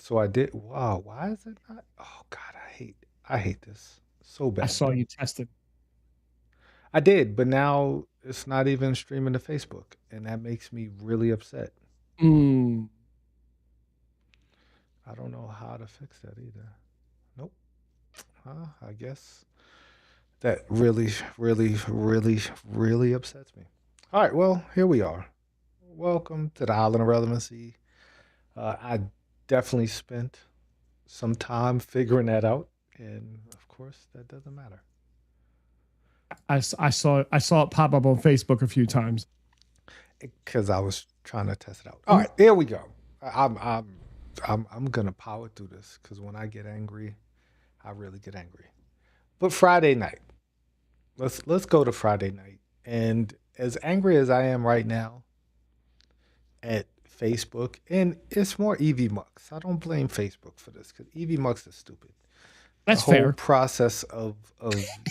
So I did. Wow, why is it not? Oh God, I hate this so I bad. saw you tested. I did, but now it's not even streaming to Facebook, and that makes me really upset. Mm. I don't know how to fix that either. Nope. I guess that really upsets me. All right, well, here we are. Welcome to the Island of Relevancy. I definitely spent some time figuring that out, and of course, that doesn't matter I saw it pop up on Facebook a few times. because I was trying to test it out. All right, there we go. I'm gonna power through this because when I get angry, I really get angry. But Friday night, let's go to Friday night. And as angry as I am right now at Facebook, and it's more EV Mux. I don't blame Facebook for this because EV Mux is stupid. The That's whole fair. process of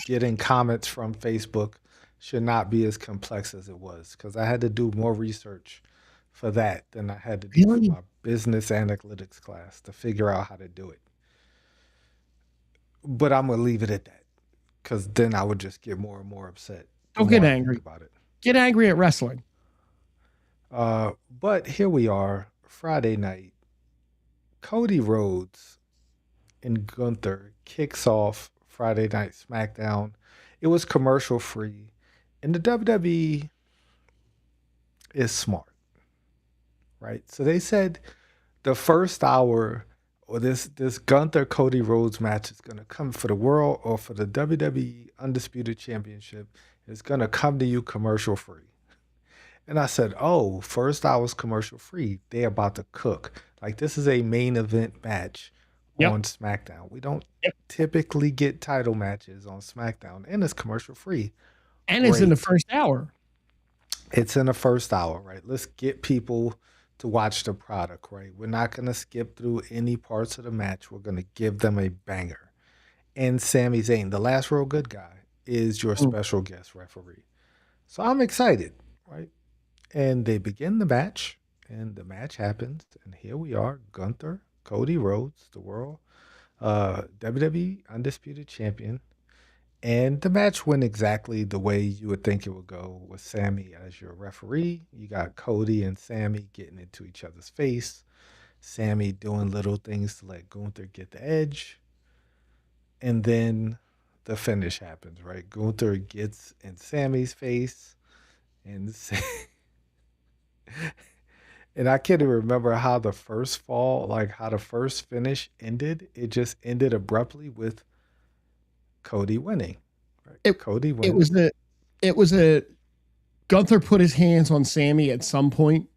getting comments from Facebook should not be as complex as it was because I had to do more research for that than I had to do for Really? my business analytics class to figure out how to do it. But I'm gonna leave it at that because then I would just get more and more upset the Don't get more I think angry. about it. Get angry at wrestling. But here we are, Friday night. Cody Rhodes and Gunther kicks off Friday Night SmackDown. It was commercial free, and the WWE is smart, right? So they said the first hour or this Gunther Cody Rhodes match is going to come for the world or for the WWE Undisputed Championship. It's going to come to you commercial free. And I said, "Oh, first hour's commercial free. They about to cook. Like this is a main event match Yep. on SmackDown. We don't Yep. typically get title matches on SmackDown, and it's commercial free. And it's in the Great. first hour. It's in the first hour, right? Let's get people to watch the product, right? We're not gonna skip through any parts of the match. We're gonna give them a banger. And Sami Zayn, the last real good guy, is your Mm. special guest referee. So I'm excited, right? And they begin the match, and the match happens, and here we are, Gunther, Cody Rhodes, the world WWE Undisputed Champion. And the match went exactly the way you would think it would go with Sammy as your referee. You got Cody and Sammy getting into each other's face. Sammy doing little things to let Gunther get the edge. And then the finish happens, right? Gunther gets in Sammy's face and and I can't even remember how the first fall, like how the first finish ended. It just ended abruptly with Cody winning. Right? It Cody it wins. was a it was a Gunther put his hands on Sammy at some point.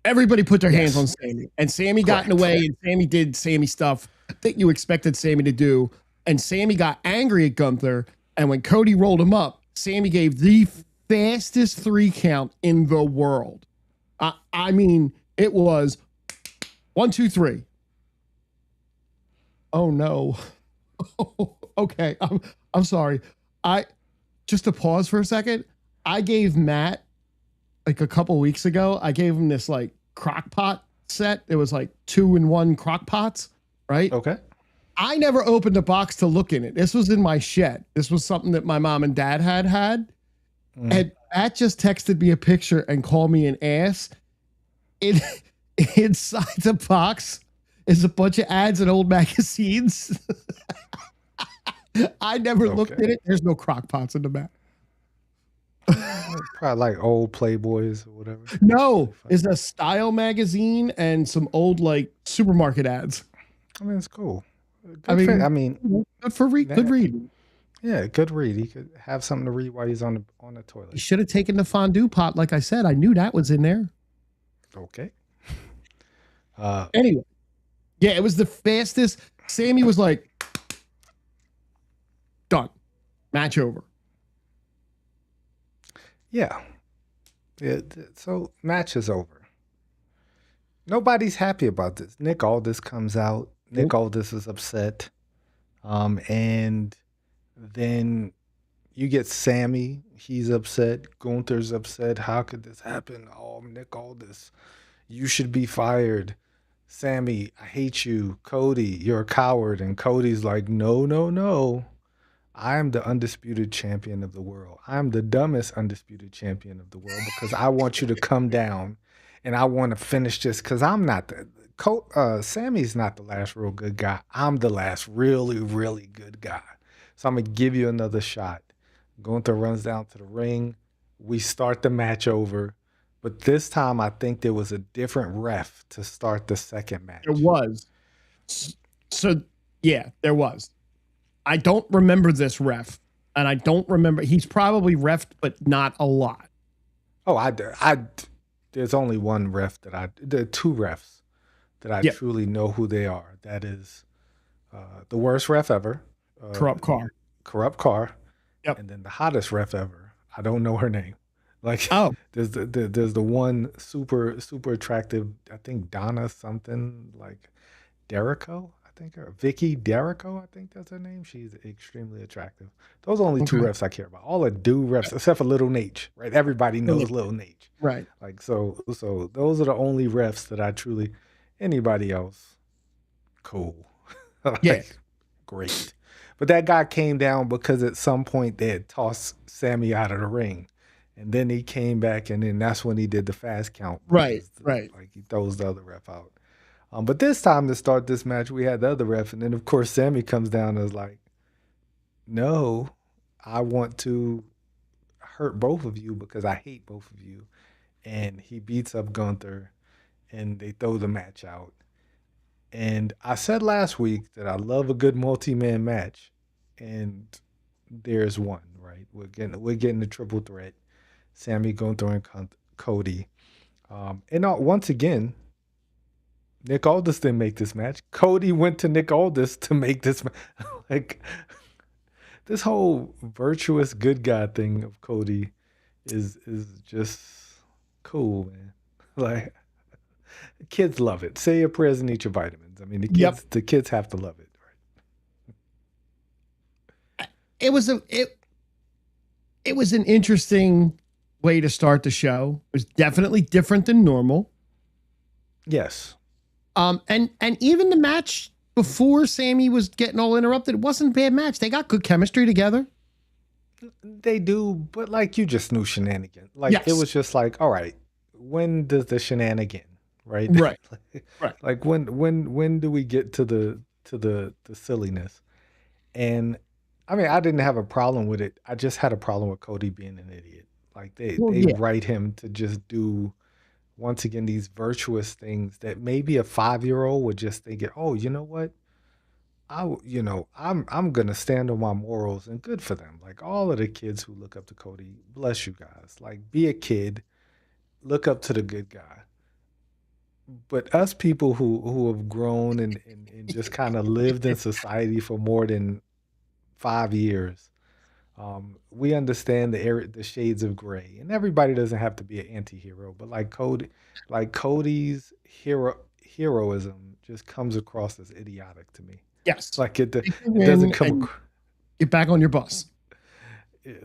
Everybody put their hands on Yes. Sammy, and Sammy got in the Correct. way, and Sammy did Sammy stuff that you expected Sammy to do. And Sammy got angry at Gunther, and when Cody rolled him up, Sammy gave the fastest 3 count in the world. I mean, it was 1, 2, 3. Oh no. Okay, I'm sorry. I just to pause for a second. I gave Matt like a couple weeks ago. I gave him this like crock pot set. It was like 2-in-1 crock pots, right? Okay. I never opened the box to look in it. This was in my shed. This was something that my mom and dad had. Mm. And Matt just texted me a picture and called me an ass. It inside the box is a bunch of ads and old magazines. I never looked Okay. at it. There's no crock pots in the back. Probably like old Playboys or whatever. No, Funny. it's a style magazine and some old like supermarket ads. I mean, it's cool. Good I mean, I mean, good for read. Good read. yeah, good read. He could have something to read while he's on the toilet. You should have taken the fondue pot. Like I said, I knew that was in there. Okay. Anyway, yeah, it was the fastest. Sammy was like, done. Match over. Yeah. So match is over. Nobody's happy about this. Nick Aldis comes out. Nick Aldis is upset. And then you get Sammy. He's upset. Gunther's upset. How could this happen? Oh, Nick Aldis, you should be fired. Sammy, I hate you. Cody, you're a coward. And Cody's like, no, no, no. I am the undisputed champion of the world. I'm the dumbest undisputed champion of the world because I want you to come down and I want to finish this because I'm not Sammy's not the last real good guy. I'm the last really, really good guy. So I'm going to give you another shot. Gunther runs down to the ring. We start the match over. But this time, I think there was a different ref to start the second There match. was. So, yeah, there was. I don't remember this ref, and I don't remember. He's probably refed, but not a lot. Oh, there's only one ref there are two refs that I Yep. truly know who they are. That is the worst ref ever, Corrupt car. corrupt car, Yep. and then the hottest ref ever. I don't know her name. Like Oh, there's the one super attractive. I think Donna something like Derico. I think or Vicky Derico. I think that's her name. She's extremely attractive. Those are only two okay. refs I care about. All the do refs except for Little Nate. Right? Everybody knows Little Nate. Right. Like so those are the only refs that I truly. Anybody else, cool. Yeah. Like great. But that guy came down because at some point they had tossed Sammy out of the ring. And then he came back, and then that's when he did the fast count Right. because, Right. like, he throws the other ref out. But this time to start this match, we had the other ref, and then of course Sammy comes down and is like, "No, I want to hurt both of you because I hate both of you." And he beats up Gunther, and they throw the match out. And I said last week that I love a good multi-man match, and there's one, right? We're getting the triple threat. Sammy, Gunther, and Cody. Once again, Nick Aldis didn't make this match. Cody went to Nick Aldis to make this like this whole virtuous good guy thing of Cody is just cool, man. Like kids love it. Say your prayers and eat your vitamins. I mean, Yep. the kids have to love it, It was it was an interesting way to start the show. It was definitely different than normal. Yes. And even the match before Sammy was getting all interrupted, it wasn't a bad match. They got good chemistry together. They do, but like you just knew shenanigans. Like it Yes. was just like, all right, when does the shenanigan, right? Right. Right. Like when do we get to the silliness? And I mean, I didn't have a problem with it. I just had a problem with Cody being an idiot. Like Well, they yeah. write him to just do once again these virtuous things that maybe a 5-year-old would just think it, oh, you know what? I'm gonna stand on my morals and good for them. Like all of the kids who look up to Cody, bless you guys. Like be a kid, look up to the good guy. But us people who have grown and just kind of lived in society for more than 5 years, we understand the shades of gray. And everybody doesn't have to be an anti-hero, but like Cody's heroism just comes across as idiotic to me. Yes. Like Take the it doesn't win come and get back on your bus.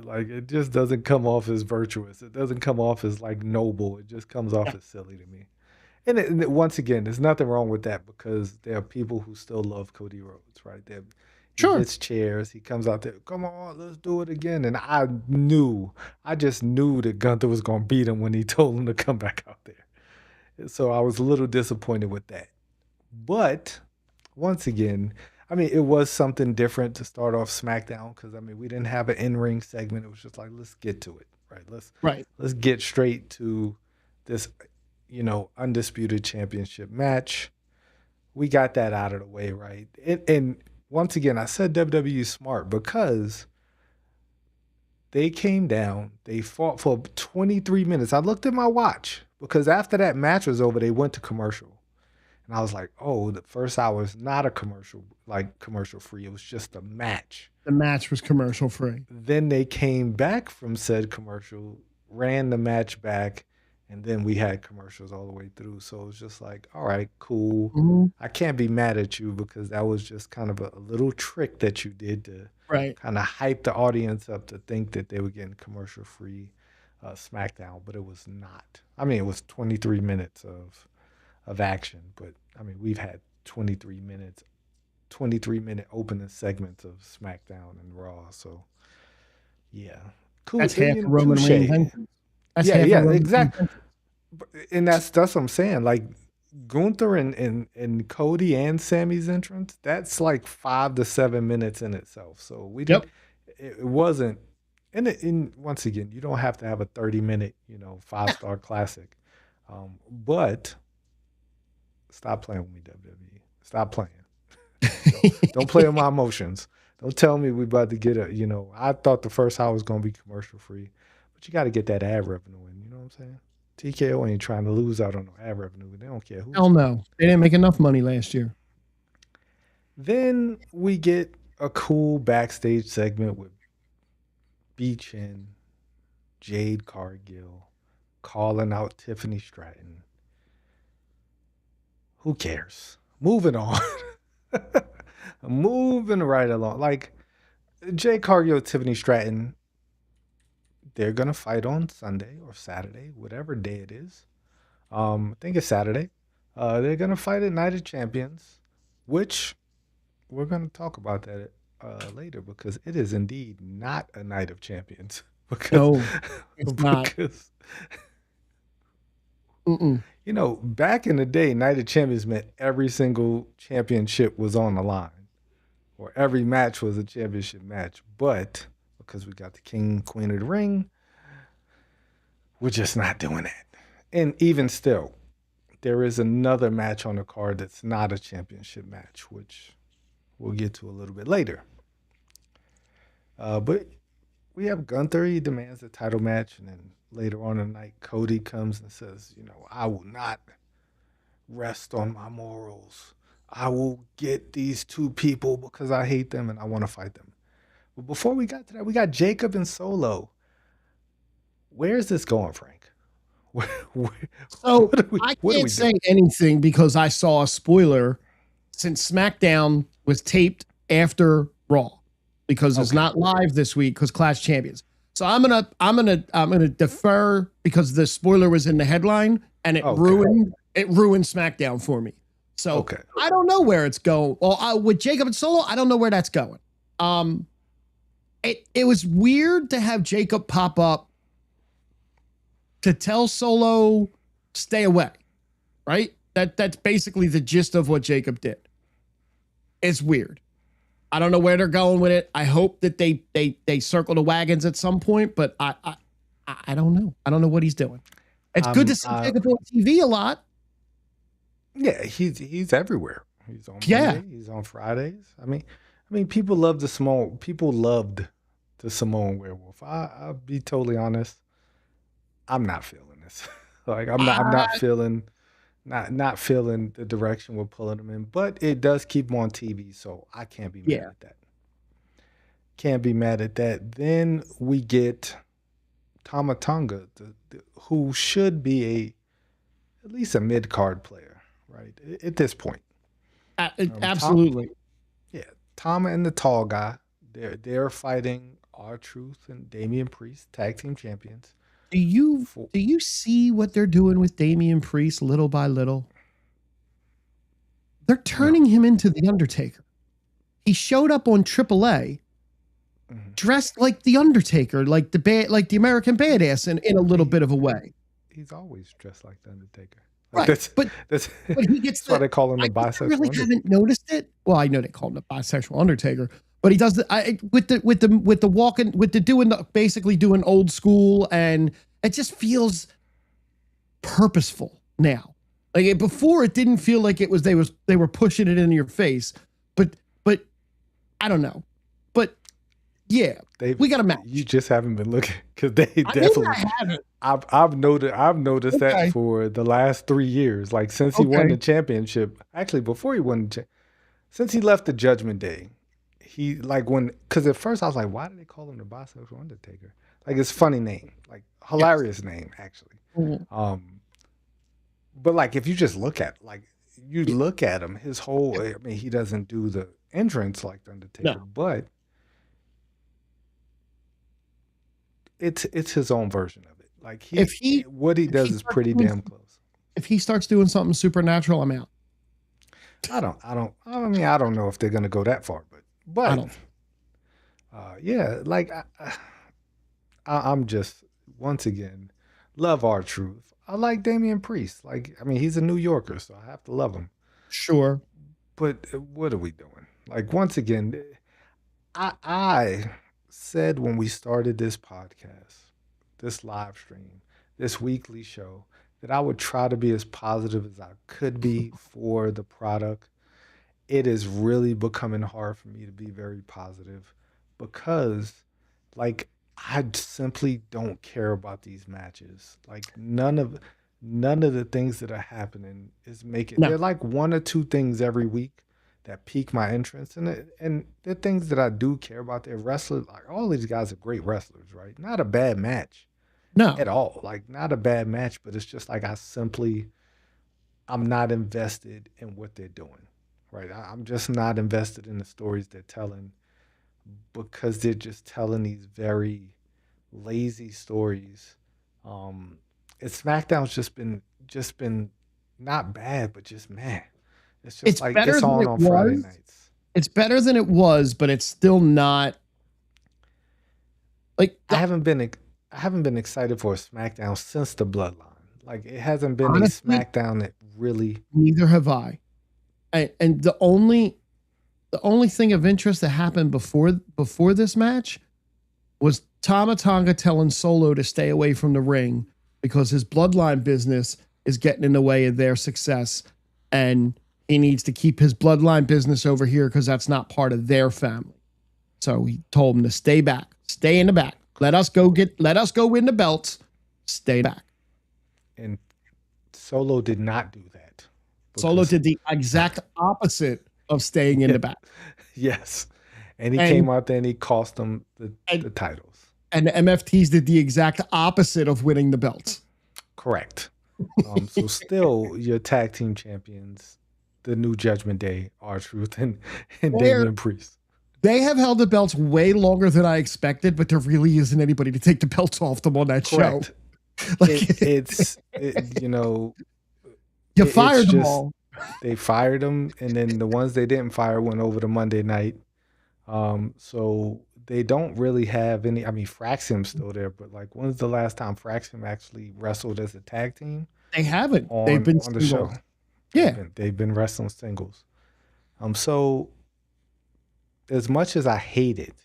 like it just doesn't come off as virtuous. It doesn't come off as like noble. It just comes off Yeah. as silly to me. Once again, there's nothing wrong with that because there are people who still love Cody Rhodes, right? He Sure. hits chairs. He comes out there, come on, let's do it again. And I just knew that Gunther was going to beat him when he told him to come back out there. So I was a little disappointed with that. But once again, I mean, it was something different to start off SmackDown because I mean, we didn't have an in-ring segment. It was just like, let's get to it, right? Right. Let's get straight to this, undisputed championship match. We got that out of the way, right? And once again, I said WWE smart because they came down, they fought for 23 minutes. I looked at my watch because after that match was over, they went to commercial. And I was like, oh, the first hour is not a commercial, like commercial free. It was just a match. The match was commercial free. Then they came back from said commercial, ran the match back, and then we had commercials all the way through. So it was just like, all right, cool. Mhm. I can't be mad at you because that was just kind of a little trick that you did to Right. kind of hype the audience up to think that they were getting commercial free SmackDown, but it was not. I mean, it was 23 minutes of of action. But I mean, we've had 23-minute opening segments of SmackDown and Raw. So yeah, cool. That's half a Roman Touche. Reigns entrance. That's Yeah, half a yeah, Roman Reigns exactly. entrance. And that's what I'm saying. Like Gunther and Cody and Sammy's entrance, that's like 5 to 7 minutes in itself. So we didn't. Yep. It wasn't. And once again, you don't have to have a 30-minute, 5-star classic. But stop playing with me, WWE. Stop playing. Don't play with my emotions. Don't tell me we about to get I thought the first hour was gonna be commercial free, but you got to get that ad revenue in. You know what I'm saying? TKO ain't trying to lose out on no ad revenue. They don't care who's Hell playing. no. They didn't make enough money last year. Then we get a cool backstage segment with Beach and Jade Cargill calling out Tiffany Stratton. Who cares? Moving on. Moving right along. Like Jade Cargill, Tiffany Stratton, they're gonna fight on Sunday or Saturday, whatever day it is. I think it's Saturday. They're gonna fight at Night of Champions, which we're gonna talk about that later because it is indeed not a Night of Champions. because No, it's not. because Mm-mm. back in the day, Night of Champions meant every single championship was on the line, or every match was a championship match. But because we got the King, Queen of the Ring, we're just not doing that. And even still, there is another match on the card that's not a championship match, which we'll get to a little bit later. But we have Gunther. He demands a title match, and then later on in the night, Cody comes and says, I will not rest on my morals. I will get these two people because I hate them and I want to fight them. But before we got to that, we got Jacob and Solo. Where is this going, Frank? Where, where, So I what are can't we say doing? anything because I saw a spoiler since SmackDown was taped after Raw because it's Okay. not live this week because Clash Champions. So I'm gonna defer because the spoiler was in the headline and it Okay. ruined SmackDown for me. So Okay. I don't know where it's going. Well, with Jacob and Solo, I don't know where that's going. It was weird to have Jacob pop up to tell Solo stay away, right? That's basically the gist of what Jacob did. It's weird. I don't know where they're going with it. I hope that they circle the wagons at some point, but I don't know. I don't know what he's doing. It's good to see Jacob on TV a lot. Yeah, he's everywhere. He's on Yeah. Monday. He's on Fridays. I mean, people loved the Samoan werewolf. I'll be totally honest. I'm not feeling this. Like I'm not feeling not feeling the direction we're pulling him in. But it does keep him on TV, so I can't be mad Yeah. at that. Can't be mad at that. Then we get Tamatonga, who should be at least a mid card player, right? At this point. Absolutely. Yeah, Tama and the tall guy. They're fighting R-Truth and Damian Priest, tag team champions. Do you see what they're doing with Damian Priest little by little? They're turning him into the Undertaker. He showed up on AAA dressed like the Undertaker, like the American Badass in a little bit of a way. He's always dressed like the Undertaker. Right, but he gets that's why they call him the bisexual. I really haven't noticed it. Well, I know they call him the bisexual Undertaker, but he does with the walking with the doing basically doing old school, and it just feels purposeful now. Like before, it didn't feel like it was they were pushing it in your face, but I don't know, but yeah, we got a match. You just haven't been looking because they definitely. I haven't. I've noticed that for the last 3 years. Like since he won the championship, actually before he won, since he left the Judgment Day, he because at first I was like, why do they call him the bisexual Undertaker? Like it's a funny name, like hilarious name actually. Mm-hmm. But like if you just look at him, his whole. I mean, he doesn't do the entrance like the Undertaker, but it's his own version of it. Like what he does is pretty damn close. If he starts doing something supernatural, I'm out. I don't know if they're gonna go that far, I but don't. yeah, like I'm just once again love our truth. I like Damian Priest. Like, I mean, he's a New Yorker, so I have to love him. Sure. But what are we doing? Like, once again, I said when we started this podcast, this live stream, this weekly show, that I would try to be as positive as I could be for the product. It is really becoming hard for me to be very positive because, like, I simply don't care about these matches. Like, none of the things that are happening is making. No. They're like one or two things every week that pique my interest, and they're things that I do care about. They're wrestlers. Like, all these guys are great wrestlers, right? Not a bad match No. at all. Like, not a bad match, but it's just like I'm not invested in what they're doing, right? I'm just not invested in the stories they're telling because they're just telling these very lazy stories. Um, and SmackDown's just been not bad, but just man, it's just It's like better it's than on it Friday was. nights. It's better than it was, but it's still not like I haven't been I haven't been excited for a SmackDown since the Bloodline. Like it hasn't been a honestly, SmackDown that really neither have I. And the only thing of interest that happened before this match was Tama Tonga telling Solo to stay away from the ring because his bloodline business is getting in the way of their success, and he needs to keep his bloodline business over here because that's not part of their family. So he told him to stay back, stay in the back. Let us go win the belts. Stay back. and Solo did not do that Solo because did the exact opposite of staying in yeah, the back. yes, and he And came out there and he cost them and the titles. and the MFTs did the exact opposite of winning the belts. Correct. So still your tag team champions, the New Judgment Day, R-Truth and They're, Damian Priest. they have held the belts way longer than I expected, but there really isn't anybody to take the belts off them on that show. Correct. Like You know, you it's fired them just all. they fired them, and then the ones they didn't fire went over to Monday night. So they don't really have any. I mean, Fraxium's still there, but like, when's the last time Fraxium actually wrestled as a tag team They haven't. They've been on the show? singles. Yeah. They've been wrestling singles. So as much as I hate it,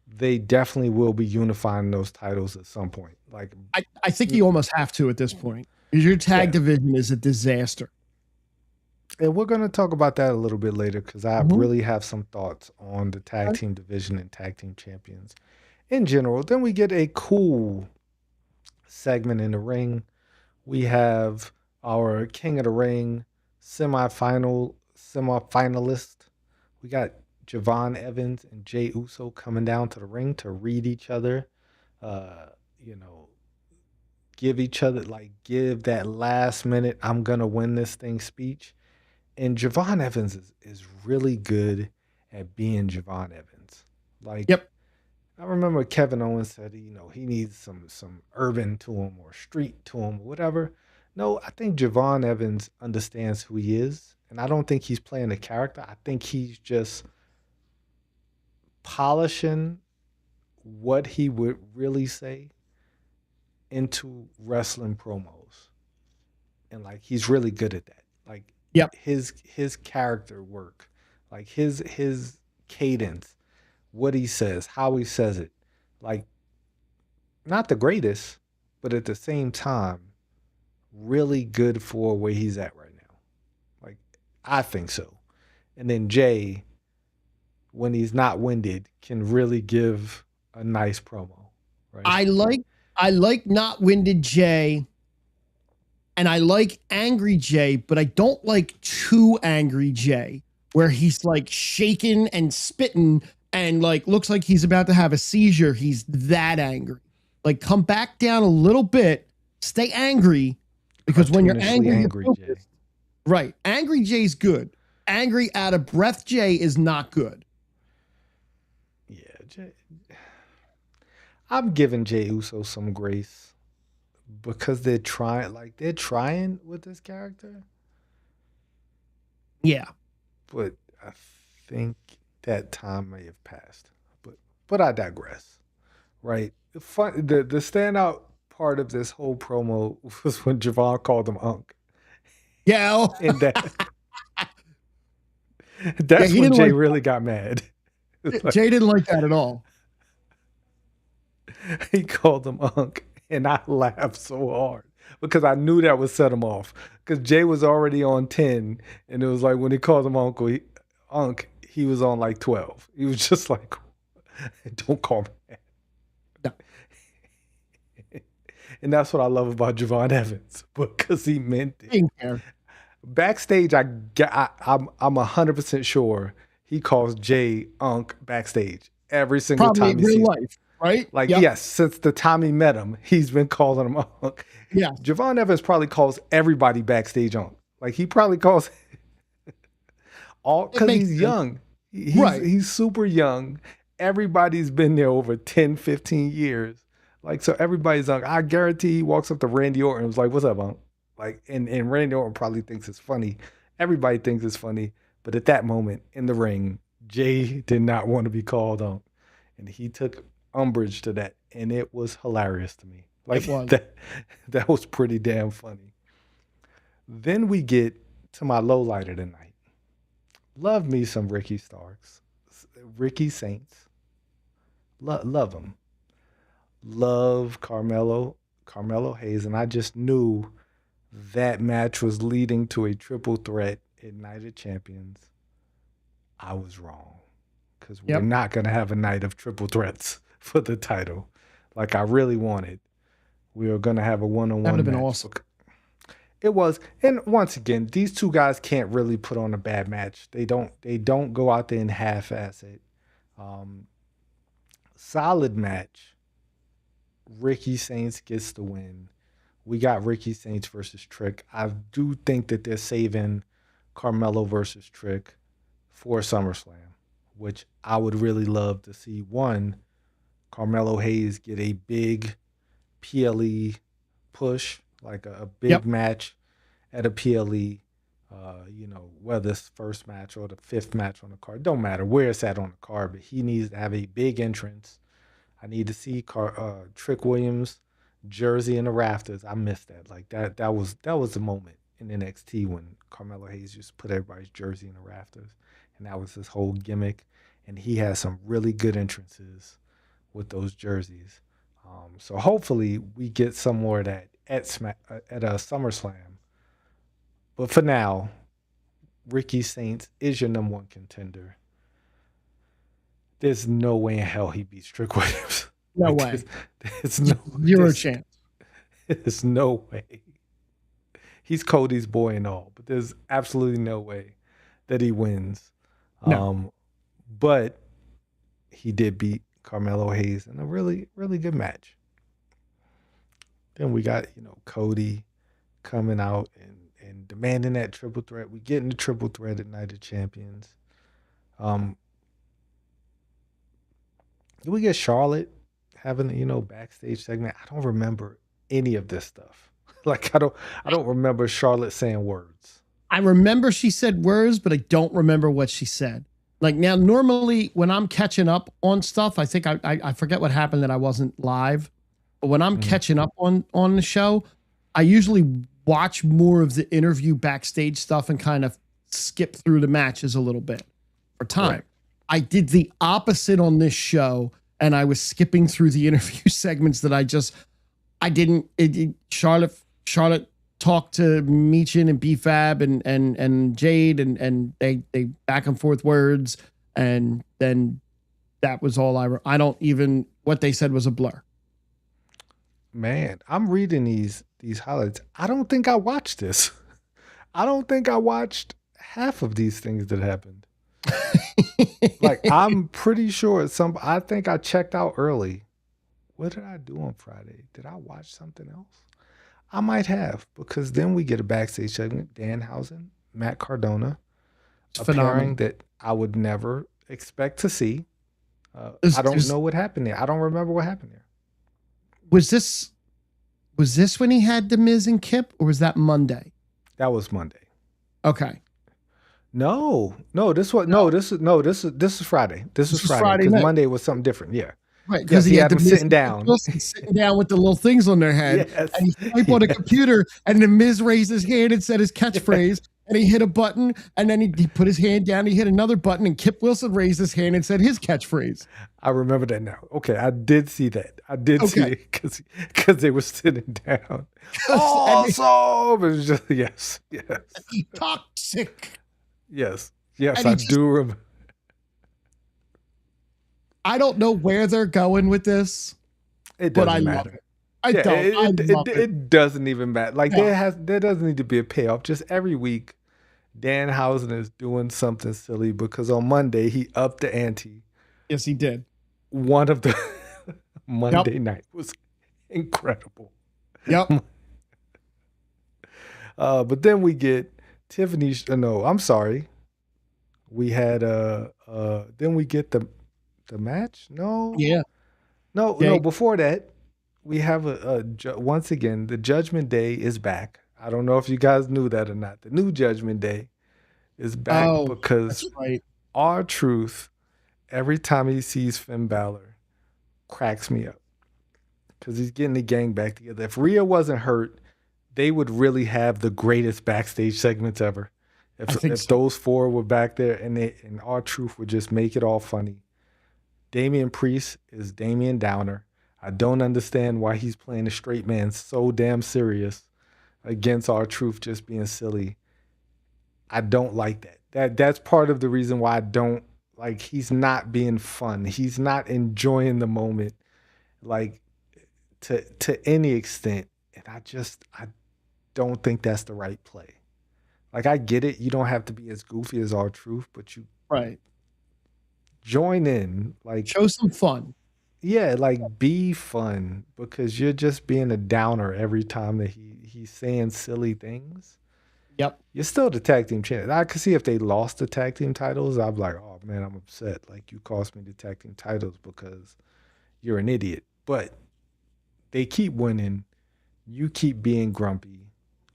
they definitely will be unifying those titles at some point. Like, I think you almost have to at this point. Because your tag yeah, division is a disaster. and we're gonna talk about that a little bit later because I Mhm. really have some thoughts on the tag team division and tag team champions in general. Then we get a cool segment in the ring. We have our King of the Ring semifinalist. We got Javon Evans and Jay Uso coming down to the ring to read each other. Uh, you know, give that last minute I'm gonna win this thing speech. And Javon Evans is really good at being Javon Evans. Like Yep. I remember Kevin Owens said, he needs some urban to him or street to him or whatever. No, I think Javon Evans understands who he is, and I don't think he's playing a character. I think he's just polishing what he would really say into wrestling promos, and like he's really good at that. Like Yep. his character work, like his cadence, what he says, how he says it, like not the greatest, but at the same time, really good for where he's at right now. Like, I think so. And then Jay, when he's not winded, can really give a nice promo, right? I like I like not winded Jay and I like angry Jay, but I don't like too angry Jay, where he's like shaking and spitting and like looks like he's about to have a seizure. He's that angry. Like come back down a little bit, stay angry, because when you're Cartoonishly angry, you're angry Jay. focused. Right. Angry Jay's good. Angry out of breath Jay is not good. Yeah, Jay. I'm giving Jay Uso some grace because they're trying with this character, Yeah. but I think that time may have passed. But but I digress. Right. The standout part of this whole promo was when Javon called him Unc. Yeah. And that Yeah, that's he when didn't Jay like really got mad. It's like Jay didn't like that at all. he called him Unc. And I laughed so hard because I knew that would set him off. Because Jay was already on 10. And it was like when he called him Unc, he was on like 12. He was just like, don't call me. No, And that's what I love about Javon Evans because he meant he it. didn't care. Backstage, I'm 100% sure he calls Jay Unc backstage every single Probably time in he real sees him. life, right? Like, Yep. yes, since the time he met him, he's been calling him Unc. Yeah. Javon Evans probably calls everybody backstage Unc. Like he probably calls all It because makes he's sense. young. He's Right. he's super young. Everybody's been there over 10, 15 years. Like so everybody's like, I guarantee he walks up to Randy Orton and was like, what's up, Unc? Like and Randy Orton probably thinks it's funny. Everybody thinks it's funny. But at that moment in the ring, Jay did not want to be called Unc. And he took umbrage to that. And it was hilarious to me. It Like was. that was pretty damn funny. Then we get to my low light of the night. Love me some Ricky Starks. Ricky Saints. Love him. Love Carmelo Hayes. And I just knew that match was leading to a triple threat at Night of Champions. I was wrong. Because we're Yep. not going to have a night of triple threats for the title like I really wanted. We were going to have a one on That would one have been match. awesome. It was, and once again, these two guys can't really put on a bad match. They don't. They don't go out there and half-ass it. Um, Solid match. Ricky Saints gets the win. We got Ricky Saints versus Trick. I do think that they're saving Carmelo versus Trick for SummerSlam, which I would really love to see. One, Carmelo Hayes get a big PLE push, like a big Yep. match at a PLE. Whether it's first match or the fifth match on the card, don't matter where it's at on the card, but he needs to have a big entrance. I need to see Trick Williams jersey in the rafters. I missed that. Like that was the moment in NXT when Carmelo Hayes just put everybody's jersey in the rafters, and that was his whole gimmick. And he has some really good entrances with those jerseys. So hopefully we get some more of that at a SummerSlam. But for now, Ricky Saints is your number one contender. There's no way in hell he beats Trick Williams. No Like way. there's no Zero chance. there's no way. He's Cody's boy and all, but there's absolutely no way that he wins. No. But he did beat Carmelo Hayes in a really, really good match. Then we got, Cody coming out and demanding that triple threat. We get in the triple threat at Night of Champions. Um, did we get Charlotte having backstage segment? I don't remember any of this stuff. Like I don't remember Charlotte saying words. I remember she said words, but I don't remember what she said. Like now, normally when I'm catching up on stuff, I think I forget what happened that I wasn't live. But when I'm Mhm. catching up on the show, I usually watch more of the interview backstage stuff and kind of skip through the matches a little bit for time. Right. I did the opposite on this show, and I was skipping through the interview segments that I didn't. Charlotte talked to Meechin and BFAB and Jade and they back and forth words, and then that was all I don't even what they said was a blur. Man, I'm reading these highlights. I don't think I watched this. I don't think I watched half of these things that happened. Like I'm pretty sure I think I checked out early. What did I do on Friday? Did I watch something else? I might have because then we get a backstage segment. Danhausen, Matt Cardona, It's a pairing phenomenal. that I would never expect to see. Is- I don't is- know what happened there. I don't remember what happened there. Was this Was this when he had The Miz and Kip, or was that Monday? That was Monday. Okay. No, no, this was No, this is Friday. This was this was Friday Friday because night. Monday was something different. Yeah. Right, because Yes, he he had had The him Miz sitting and Kip down. Wilson sitting down with the little things on their head, and Yes. he typed on a Yeah. computer, and The Miz raised his hand and said his catchphrase, and he hit a button, and then he put his hand down, he hit another button, and Kip Wilson raised his hand and said his catchphrase. I remember that now. Okay, I did see that. I did see Okay. it because they were sitting down. And Awesome. It was just yes, yes, toxic. yes, yes. And I he just, do remember. I don't know where they're going with this, It but I doesn't love matter. it. I Yeah, don't. I love it. it doesn't even matter. Like No. there doesn't need to be a payoff. Just every week, Danhausen is doing something silly because on Monday he upped the ante. Yes, he did. One of the Yep. Monday night was incredible. Yep. But then we get Tiffany. No, I'm sorry. We had then we get the match. No, Yeah. no, no. Jay. Before that, we have once again the Judgment Day is back. I don't know if you guys knew that or not. The new Judgment Day is back Oh, because that's right. R-Truth every time he sees Finn Balor cracks me up because he's getting the gang back together. If Rhea wasn't hurt, they would really have the greatest backstage segments ever. I think If so. those four were back there and R-Truth would just make it all funny. Damian Priest is Damian Downer. I don't understand why he's playing the straight man so damn serious against R-Truth just being silly. I don't like that. That's part of the reason why I don't like he's not being fun. He's not enjoying the moment like to any extent. And I don't think that's the right play. Like I get it, you don't have to be as goofy as R-Truth, but you Right. join in. Like Show some fun. yeah, like be fun because you're just being a downer every time that he's saying silly things. Yep. You're still the tag team champion. I could see if they lost the tag team titles, I'd be like, oh man, I'm upset. Like you cost me the tag team titles because you're an idiot. But they keep winning. You keep being grumpy.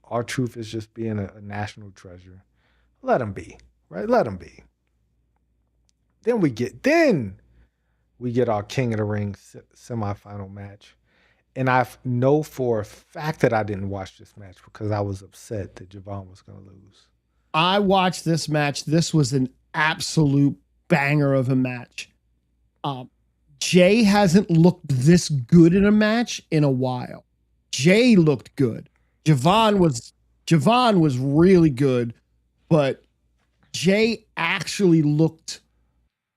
R-Truth is just being a national treasure. Let him be, right? Let him be. Then we get our King of the Ring semifinal match. And I know for a fact that I didn't watch this match because I was upset that Javon was going to lose. I watched this match. This was an absolute banger of a match. Jay hasn't looked this good in a match in a while. Jay looked good. Javon was really good, but Jay actually looked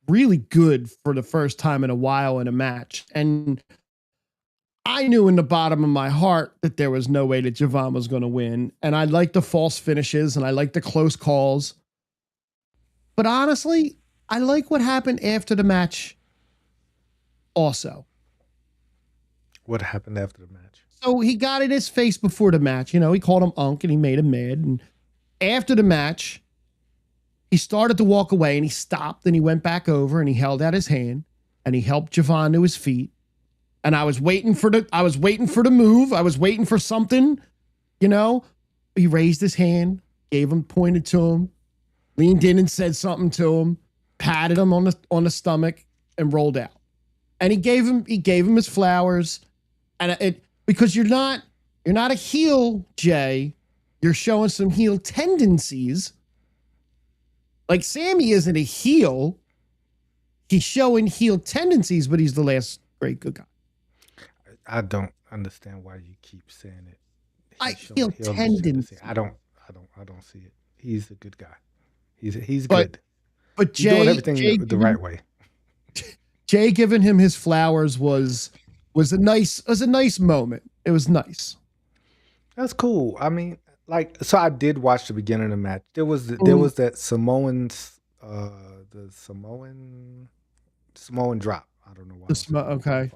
really good for the first time in a while in a match. And I knew in the bottom of my heart that there was no way that Javon was going to win. And I like the false finishes and I like the close calls. But honestly, I like what happened after the match also. What happened after the match? So he got in his face before the match. You know, he called him Unk and he made him mad. And after the match, he started to walk away and he stopped and he went back over and he held out his hand and he helped Javon to his feet. And I was waiting for the move. I was waiting for something, you know. He raised his hand, gave him, pointed to him, leaned in and said something to him, patted him on the stomach, and rolled out. And he gave him his flowers. And it because you're not a heel, Jay. You're showing some heel tendencies. Like Sammy isn't a heel. He's showing heel tendencies, but he's the last great good guy. I don't understand why you keep saying it. I He's feel showing heel tendency. I don't see it. He's a good guy. He's But good. but He's doing Jay everything the right way. Jay giving him his flowers was a nice moment. It was nice. That's cool. I mean, like, so I did watch the beginning of the match. There was that the Samoan drop. I don't know why. Okay.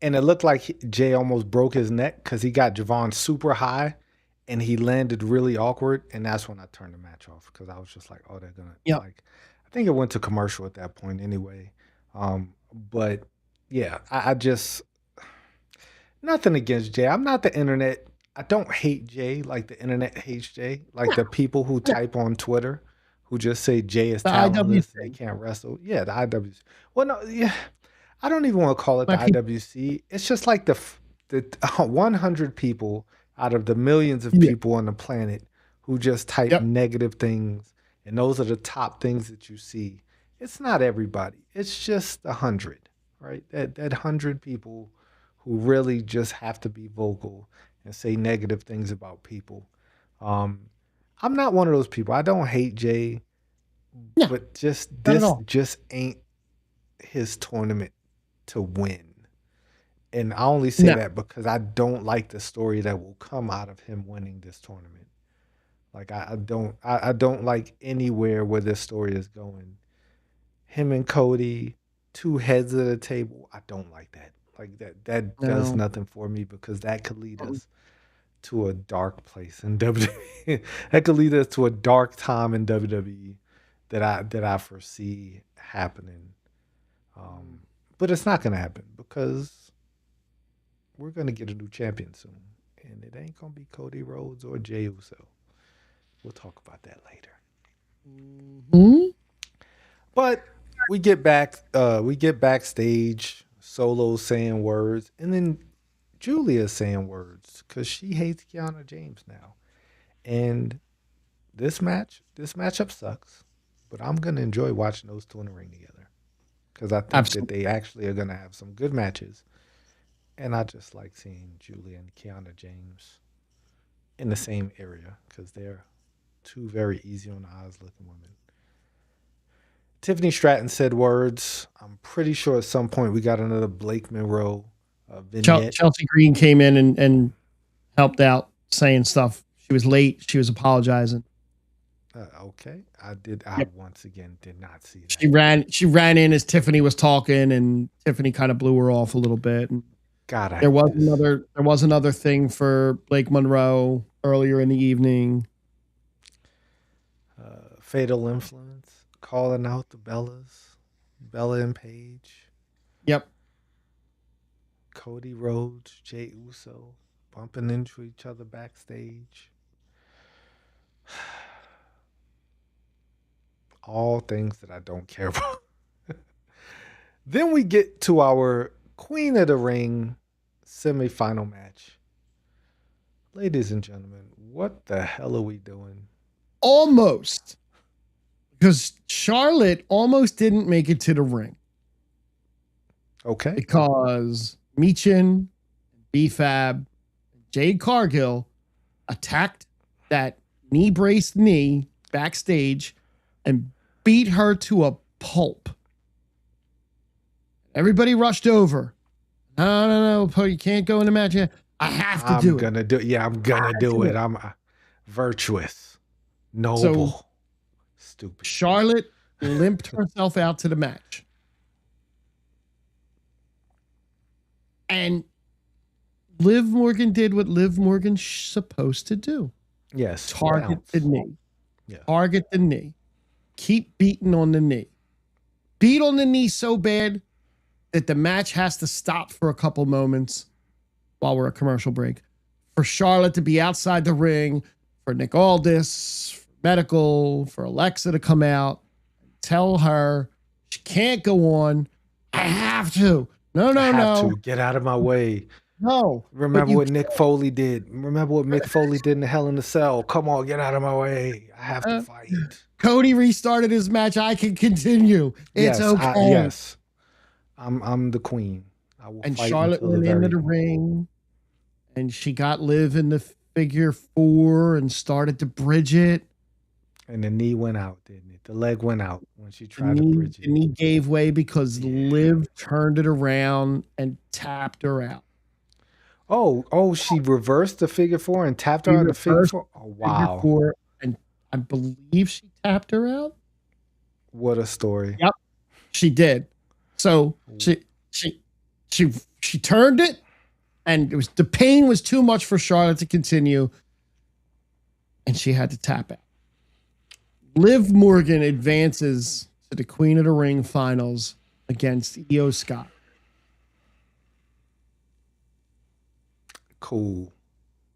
And it looked like Jay almost broke his neck because he got Javon super high, and he landed really awkward. And that's when I turned the match off because I was just like, oh, they're gonna Yep. like. I think it went to commercial at that point anyway. But yeah, I just Nothing against Jay. I'm not the internet. I don't hate Jay like the internet hates Jay. Like No, the people who no, type on Twitter who just say Jay is the talentless and they IWC. can't wrestle. Yeah, the IWC. Well, no, yeah. I don't even want to call it My the people. IWC. It's just like the 100 people out of the millions of Yeah. people on the planet who just type Yep. negative things, and those are the top things that you see. It's not everybody. It's just 100, right? That 100 people who really just have to be vocal and say negative things about people. Um, I'm not one of those people. I don't hate Jay, No, but just not at this all. just ain't his tournament to win. And I only say No, that because I don't like the story that will come out of him winning this tournament. Like I don't like anywhere where this story is going. Him and Cody, two heads of the table. I don't like that. Like that does no. nothing for me because that could lead Mm-mm. us to a dark place in WWE. That could lead us to a dark time in WWE that I foresee happening. Um, but it's not gonna happen because we're gonna get a new champion soon, and it ain't gonna be Cody Rhodes or Jey Uso. We'll talk about that later. Mhm. But we get backstage. Solo saying words, and then Julia saying words because she hates Kiana James now. And this matchup sucks, but I'm gonna enjoy watching those two in the ring together because I think that Absolutely. they actually are gonna have some good matches. And I just like seeing Julia and Kiana James in the same area because they're two very easy on the eyes looking women. Tiffany Stratton said words. I'm pretty sure at some point we got another Blake Monroe vignette. Chelsea Green came in and helped out saying stuff. She was late. She was apologizing. Okay, I did. I Yep. once again did not see She that. ran. She ran in as Tiffany was talking, and Tiffany kind of blew her off a little bit. And God, I there hate was this. another. There was another thing for Blake Monroe earlier in the evening. Fatal influence, calling out the Bellas, Bella and Paige, Yep. Cody Rhodes, Jey Uso, bumping into each other backstage. All things that I don't care about. Then we get to our Queen of the Ring semifinal match. Ladies and gentlemen, what the hell are we doing? Almost, because Charlotte almost didn't make it to the ring Okay. because Meechin, BFAB, Jade Cargill attacked that knee braced knee backstage and beat her to a pulp. Everybody rushed over. No, you can't go in the match. I have to I'm do it. gonna do. Yeah, I'm I gonna have to do do it. it. I'm virtuous, So noble, stupid. Charlotte limped herself out to the match. And Liv Morgan did what Liv Morgan's supposed to do. Yes, Target the bounce. knee. Yeah. Target the knee. Keep beating on the knee. Beat on the knee so bad that the match has to stop for a couple moments while we're at commercial break. For Charlotte to be outside the ring, for Nick Aldis, for Medical, for Alexa to come out, tell her she can't go on. I have to. No, I no, have no, to get out of my way. no. But Remember you what Nick Foley did. Remember what Mick Foley did in the Hell in the Cell. Come on, get out of my way. I have to can't. fight. Cody restarted his match. I can continue. It's okay. Yes. I'm the queen. I will And fight Charlotte until the went into very the end. ring and she got Liv in the figure four and started to bridge it. And the knee went out, didn't it? The leg went out when she The tried to knee, bridge the it. knee gave way because Yeah. Liv turned it around and tapped her out. Oh, she reversed the figure four and tapped her She on the figure reversed four. Oh figure wow. four and I believe she tapped her out. What a story. Yep, she did. So she she she turned it, and it was the pain was too much for Charlotte to continue, and she had to tap out. Liv Morgan advances to the Queen of the Ring finals against Io Scott. Cool.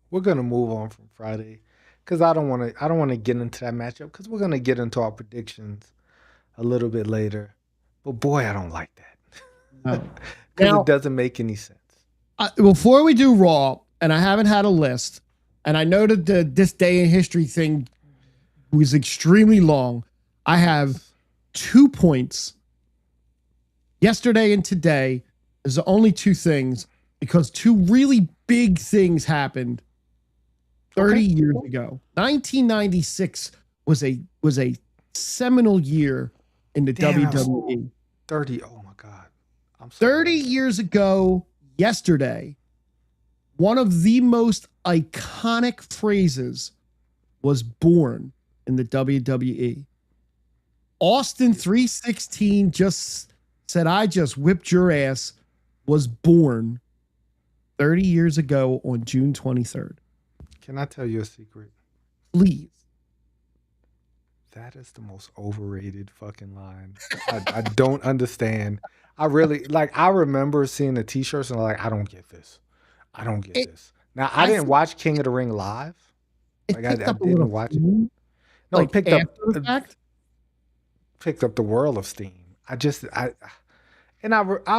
We're gonna move on from Friday because I don't want to get into that matchup because we're gonna get into our predictions a little bit later. But boy, I don't like that No. because it Now, doesn't make any sense. before we do Raw, and I haven't had a list, and I know that this day in history thing was extremely long. I have Yes. 2 points. Yesterday and today is the only two things because two really big things happened 30 Okay. years ago. 1996 was a seminal year in the Damn, I was WWE. 30. Oh my god. I'm so 30 old. years ago yesterday, one of the most iconic phrases was born in the WWE. Austin 316 just said, I just whipped your ass, was born 30 years ago on June 23rd. Can I tell you a secret? Please. That is the most overrated fucking line. I don't understand. I really like. I remember seeing the t-shirts and I'm like, I don't get this. I don't get It, this. Now I I didn't think watch King of the Ring live. it Like I picked up a didn't little watch it. steam, No, it like after the fact. picked up the world of steam. I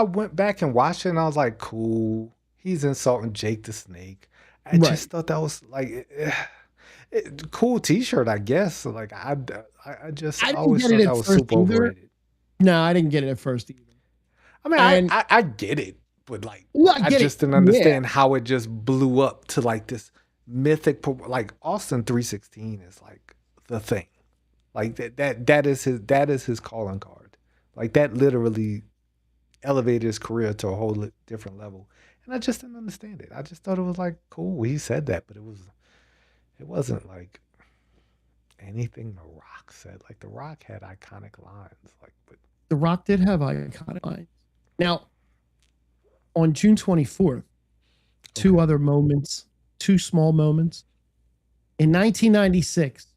went back and watched it and I was like, cool. He's insulting Jake the Snake. I Right. just thought that was like cool T-shirt, I guess. Like I I didn't always get it thought at that was first super either. overrated. No, I didn't get it at first either. I mean, And I get it, but like well, I I get it. just didn't Yeah. understand how it just blew up to like this like Austin 316 is like the thing. Like that is his calling card. Like that literally elevated his career to a whole different level. And I just didn't understand it. I just thought it was like cool. He said that, but it wasn't like anything The Rock said. Like The Rock had iconic lines. Like, but The Rock did have iconic lines. Now, on June 24th, two okay, other moments, two small moments. In 1996,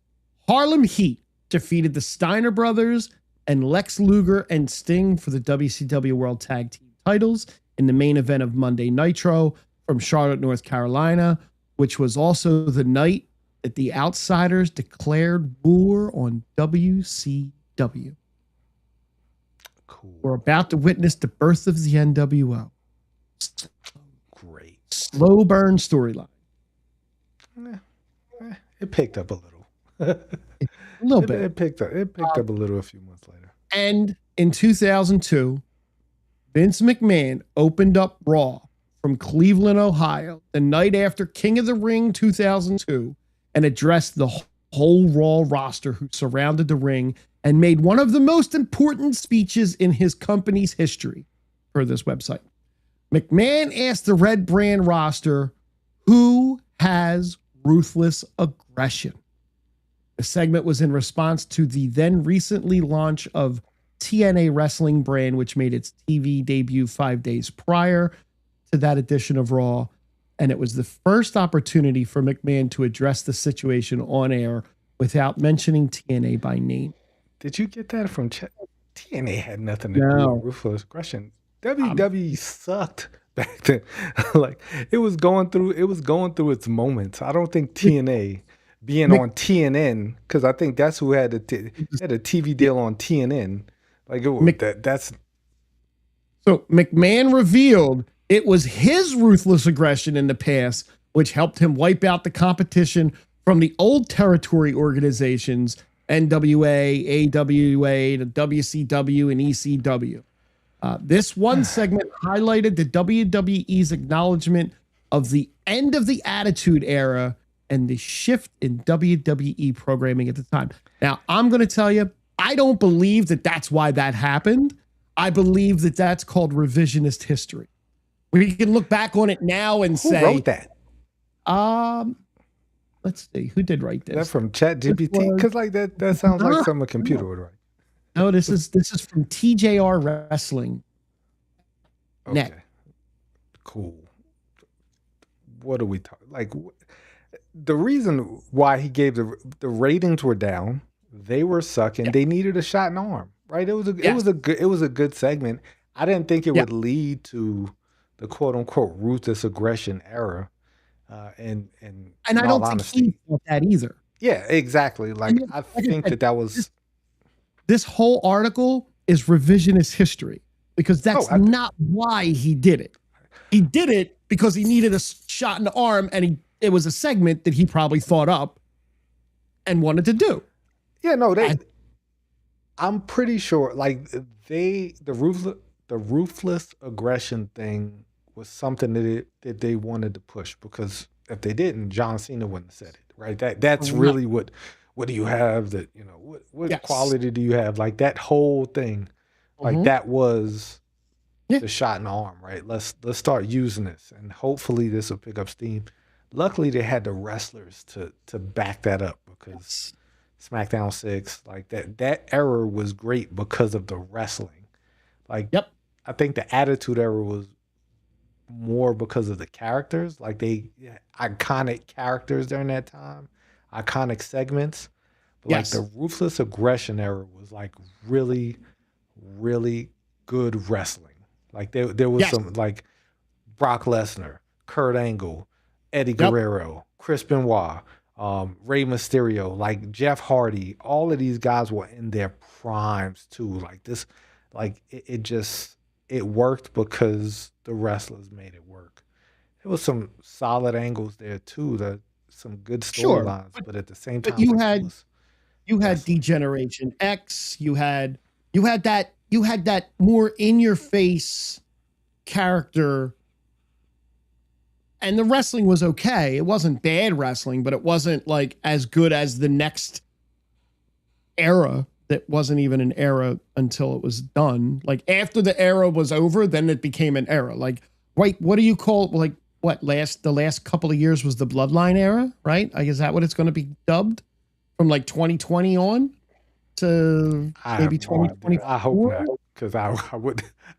Harlem Heat defeated the Steiner brothers and Lex Luger and Sting for the WCW World Tag Team titles in the main event of Monday Nitro from Charlotte, North Carolina, which was also the night that the Outsiders declared war on WCW. We're cool, about to witness the birth of the NWO. great. Slow burn storyline. Eh, it picked up a little. it, A little bit. it picked up. It picked up a little a few months later. And in 2002, Vince McMahon opened up Raw from Cleveland, Ohio, the night after King of the Ring 2002, and addressed the whole Raw roster who surrounded the ring and made one of the most important speeches in his company's history, per this website. McMahon asked the Red Brand roster, who has ruthless aggression? The segment was in response to the then recently launch of TNA Wrestling brand, which made its TV debut 5 days prior to that edition of Raw. And it was the first opportunity for McMahon to address the situation on air without mentioning TNA by name. Did you get that from Chet? TNA had nothing to do No. with ruthless aggression. WWE sucked back then. Like it was going through its moments. I don't think TNA being Mc- on TNN because I think that's who had had a TV deal on TNN. Like it was, Mc- that's So McMahon revealed it was his ruthless aggression in the past, which helped him wipe out the competition from the old territory organizations, NWA, AWA, the WCW, and ECW. This one segment highlighted the WWE's acknowledgement of the end of the Attitude Era and the shift in WWE programming at the time. Now, I'm going to tell you, I don't believe that that's why that happened. I believe that that's called revisionist history. We can look back on it now and who say, wrote that? Let's see, who did write That this? from Chat GPT? Because like that sounds like something a computer would write. No, this is from TJR Wrestling. Okay, cool. What are we talking? Like the reason why he gave the ratings were down. They were sucking. Yeah. They needed a shot in the arm, right? It was Yes. a good segment. I didn't think it Yeah. would lead to the quote unquote ruthless aggression era. And in I all don't think he honesty, thought that either. yeah, exactly. And Like then, I like I think said, that that was this whole article is revisionist history because oh that's I not why he did it. He did it because he needed a shot in the arm, and it was a segment that he probably thought up and wanted to do. yeah no they And, I'm pretty sure like the ruthless aggression thing was something that they wanted to push because if they didn't, John Cena wouldn't have said it, right? That's right. really what do you have that what Yes. quality do you have? Like that whole thing, like Mm-hmm. that was Yeah. the shot in the arm, right? Let's start using this, and hopefully this will pick up steam. Luckily, they had the wrestlers to back that up because Yes. SmackDown 6, like that era was great because of the wrestling. Like Yep. I think the Attitude Era was more because of the characters. Like they iconic characters during that time, iconic segments. But like the Yes. Ruthless Aggression Era was like really, really good wrestling. Like there was Yes. some like Brock Lesnar, Kurt Angle, Eddie Yep. Guerrero, Chris Benoit, Rey Mysterio, like Jeff Hardy. All of these guys were in their primes too. Like this, like it just it worked because the wrestlers made it work. There was some solid angles there too. Some good Sure. storylines, but at the same But time, like it was you had wrestling. Degeneration X. You had that more in your face character, and the wrestling was okay. It wasn't bad wrestling, but it wasn't like as good as the next era that wasn't even an era until it was done. Like after the era was over, then it became an era. Like, wait, what do you call like what the last couple of years was the Bloodline era, right? Like, is that what it's going to be dubbed from like 2020 on to I maybe have no idea. I hope 2024? not, because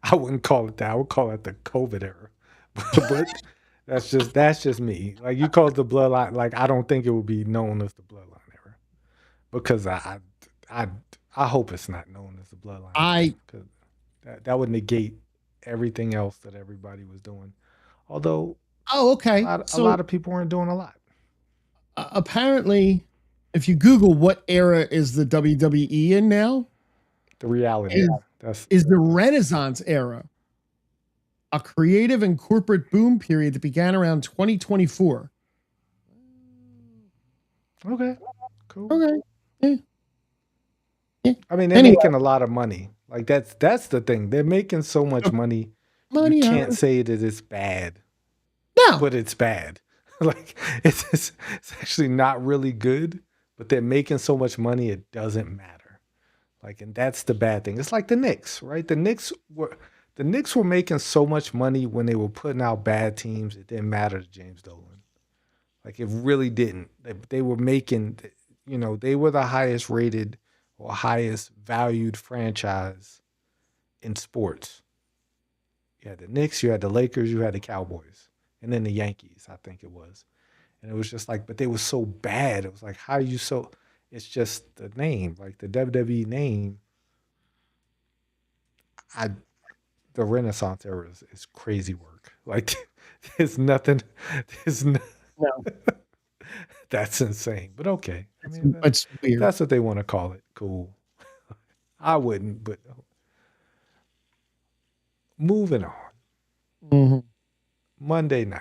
I wouldn't call it that. I would call it the COVID era. But that's just me. Like you call it the bloodline. Like I don't think it would be known as the bloodline era because I I hope it's not known as the bloodline era I because that would negate everything else that everybody was doing. Although oh okay. a So lot of people weren't doing a lot. apparently, if you Google what era is the WWE in now, The reality is era. That's is the Renaissance era, a creative and corporate boom period that began around 2024. okay. Cool. Okay. Yeah. Yeah. I mean, they're Anyway, making a lot of money. Like that's the thing. They're making so much money. You money. can't say that it's bad, No. but it's bad. Like it's actually not really good, but they're making so much money it doesn't matter. Like, and that's the bad thing. It's like the Knicks, right? The Knicks were making so much money when they were putting out bad teams. It didn't matter to James Dolan. Like it really didn't. They were making, they were the highest rated or highest valued franchise in sports. You had the Knicks, you had the Lakers, you had the Cowboys, and then the Yankees, I think it was. And it was just like, but they were so bad. It was like, how are you so? It's just the name, like the WWE name. I the Renaissance era is crazy work. Like there's nothing. There's no, No. that's insane. But okay, I It's, mean it's weird. that's what they want to call it. Cool. I wouldn't, but moving on. Mm-hmm. Monday night.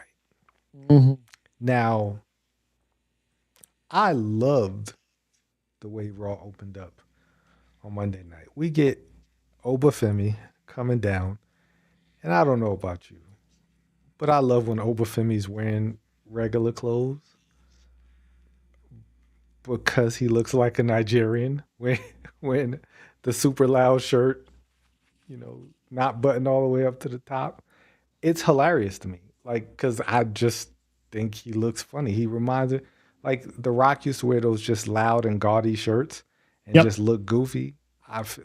Mm-hmm. Now, I loved the way Raw opened up on Monday night. We get Obafemi coming down, and I don't know about you, but I love when Obafemi's wearing regular clothes because he looks like a Nigerian when the super loud shirt, not buttoned all the way up to the top. It's hilarious to me. Like, because I just think he looks funny. He reminds it, like, The Rock used to wear those just loud and gaudy shirts and Yep. just look goofy.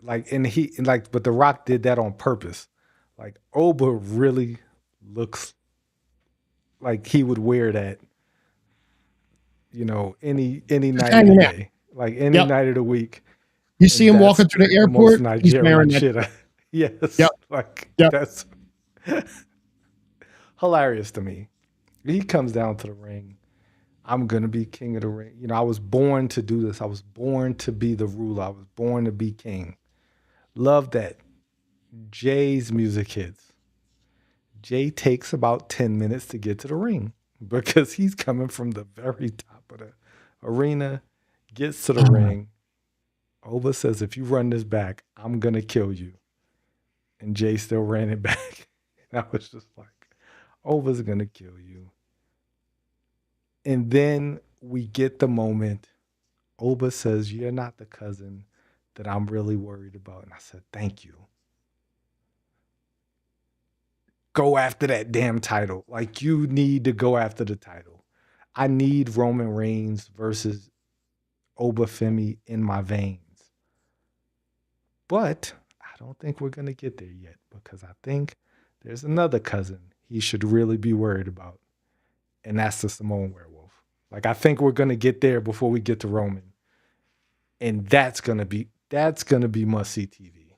Like, but The Rock did that on purpose. Like, Oba really looks like he would wear that, any Just night of the hanging out. day, like any Yep. night of the week. You see And him that's walking through the the most airport, he's Nigerian wearing that. shit. Yes, Yep. like Yep. that's hilarious to me. He comes down to the ring. I'm gonna be king of the ring. You know, I was born to do this. I was born to be the ruler. I was born to be king. Love that. Jay's music hits. Jay takes about 10 minutes to get to the ring because he's coming from the very top of the arena, gets to the ring. Oba says, if you run this back, I'm gonna kill you. And Jay still ran it back. And I was just like, Oba's gonna kill you. And then we get the moment. Oba says, you're not the cousin that I'm really worried about. And I said, thank you. Go after that damn title. Like, you need to go after the title. I need Roman Reigns versus Oba Femi in my veins. But I don't think we're going to get there yet because I think there's another cousin he should really be worried about. And that's the Samoan werewolf. Like, I think we're going to get there before we get to Roman. And that's gonna be must see TV.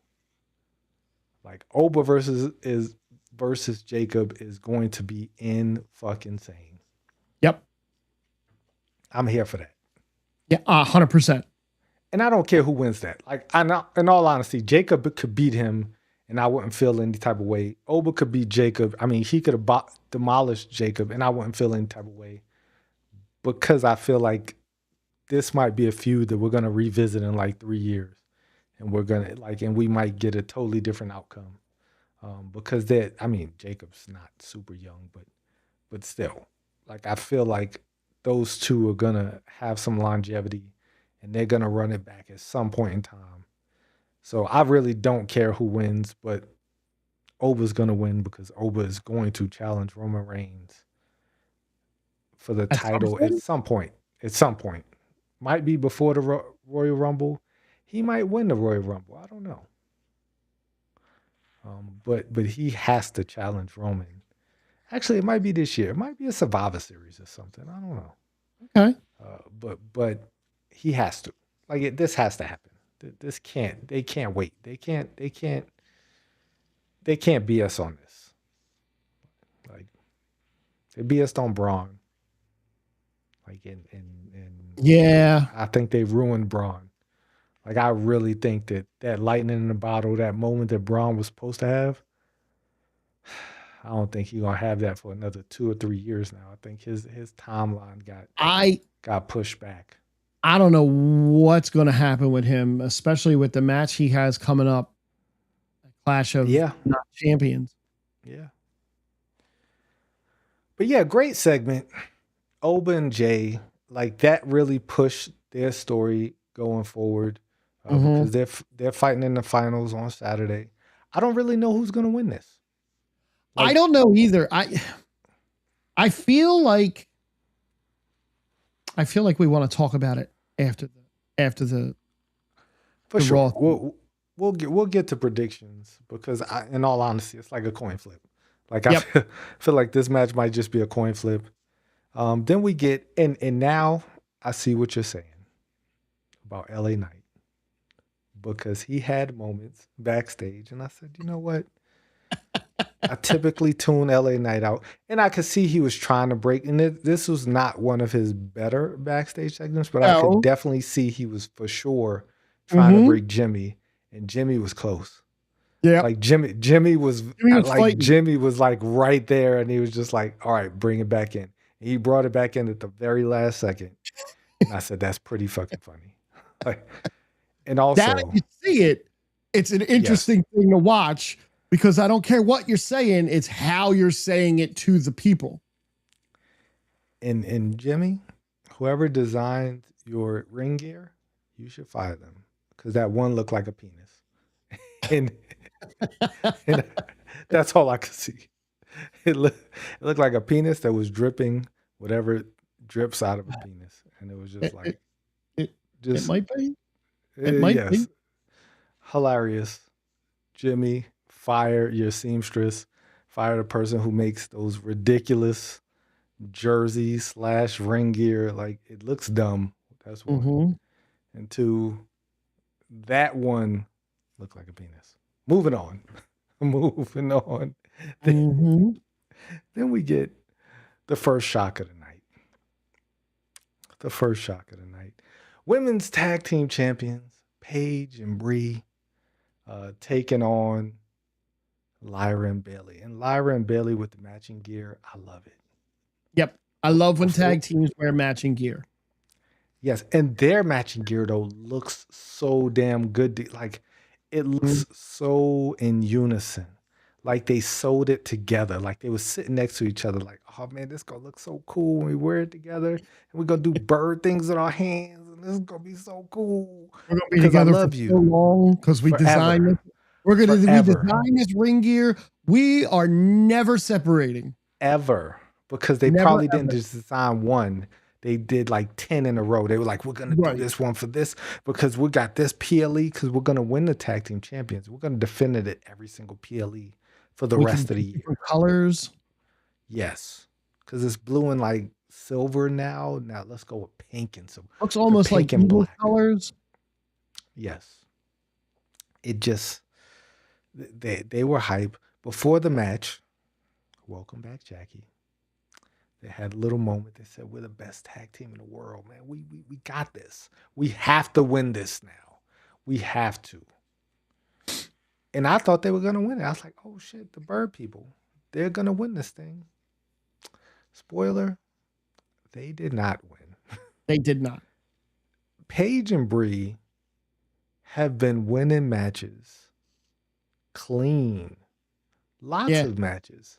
Like Oba versus Jacob is going to be in fucking insane. Yep. I'm here for that, Yeah. 100%. and I don't care who wins that. Like, in all honesty, Jacob could beat him, and I wouldn't feel any type of way. Oba could beat Jacob. I mean, he could have demolished Jacob, and I wouldn't feel any type of way because I feel like this might be a feud that we're gonna revisit in like 3 years, and we're gonna and we might get a totally different outcome. Because that, I mean, Jacob's not super young, but still, like I feel like those two are gonna have some longevity, and they're gonna run it back at some point in time. So I really don't care who wins, but Oba's gonna win because Oba is going to challenge Roman Reigns for the At some title at point, some point. At some point, might be before the Royal Rumble. He might win the Royal Rumble. I don't know. But he has to challenge Roman. Actually, it might be this year. It might be a Survivor Series or something. I don't know. okay. But he has to. This has to happen. This can't. They can't wait. They can't BS on this. Like they BS'd on Braun. Like and Yeah. I think they ruined Braun. Like I really think that lightning in the bottle, that moment that Braun was supposed to have, I don't think he's gonna have that for another 2 or 3 years now. I think his timeline I got pushed back. I don't know what's going to happen with him, especially with the match he has coming up, Clash of Yeah, Not Champions. yeah. But yeah, great segment. Oba and Jay, like that really pushed their story going forward Hmm. because they're fighting in the finals on Saturday. I don't really know who's gonna win this. I Like don't know either. I feel like we want to talk about it after for the Raw sure, thing. we'll get to predictions because in all honesty, it's like a coin flip. Like I Yep. feel like this match might just be a coin flip. Then we get and now I see what you're saying about LA Knight because he had moments backstage, and I said, you know what? I typically tune LA Knight out, and I could see he was trying to break. And this was not one of his better backstage segments, but I could No. definitely see he was for sure trying to Mm-hmm. break Jimmy, and Jimmy was close. Yep. Like Jimmy was He was like fighting. Jimmy was like right there, and he was just like, "All right, bring it back in." And he brought it back in at the very last second, and I said, "That's pretty fucking funny." Like, and Now also, you see it, it's an yes, interesting thing to watch because I don't care what you're saying, it's how you're saying it to the people. and Jimmy, whoever designed your ring gear, you should fire them because that one looked like a penis, and and that's all I could see. It looked like a penis that was dripping whatever drips out of a penis, and it was just It, like it, it, it just might be. It might be. yes, hilarious. Jimmy, fire your seamstress, fire the person who makes those ridiculous jerseys slash ring gear. Like it looks dumb. That's one. Mm-hmm. And two, that one looked like a penis. Moving on. Moving on. Then, Mm-hmm. then we get The first shock of the night. The first shock of the night. Women's tag team champions, Paige and Bree, taking on Lyra and Bailey. And Lyra and Bailey with the matching gear. I love it. Yep. I love when Before, tag teams wear matching gear. yes, and their matching gear though looks so damn good. Like it Mm, looks so in unison. Like they sewed it together. Like they were sitting next to each other. Like, oh man, this gonna look so cool when we wear it together. And we're gonna do bird things with our hands. And this is gonna be so cool. We're gonna be Because I together for love so you long because we designed forever. it. We Forever. designed this ring gear. We are never separating. Ever. Because they Never probably didn't ever. just design one. They did like 10 in a row. They were like, we're gonna do Right. this one for this because we got this PLE because we're gonna win the tag team champions. We're gonna defend it at every single PLE for the We can rest of do the year. different colors. Yes. Because it's blue and like silver now. Now let's go with pink and some Looks the almost like pink and evil black. colors. Yes. It just they were hype. Before the match, welcome back, Jackie. They had a little moment. They said, we're the best tag team in the world, man. We got this. We have to win this now. We have to. And I thought they were going to win it. I was like, oh shit, the bird people, they're going to win this thing. Spoiler, they did not win. They did not. Paige and Bree have been winning matches clean. Lots Yeah. of matches.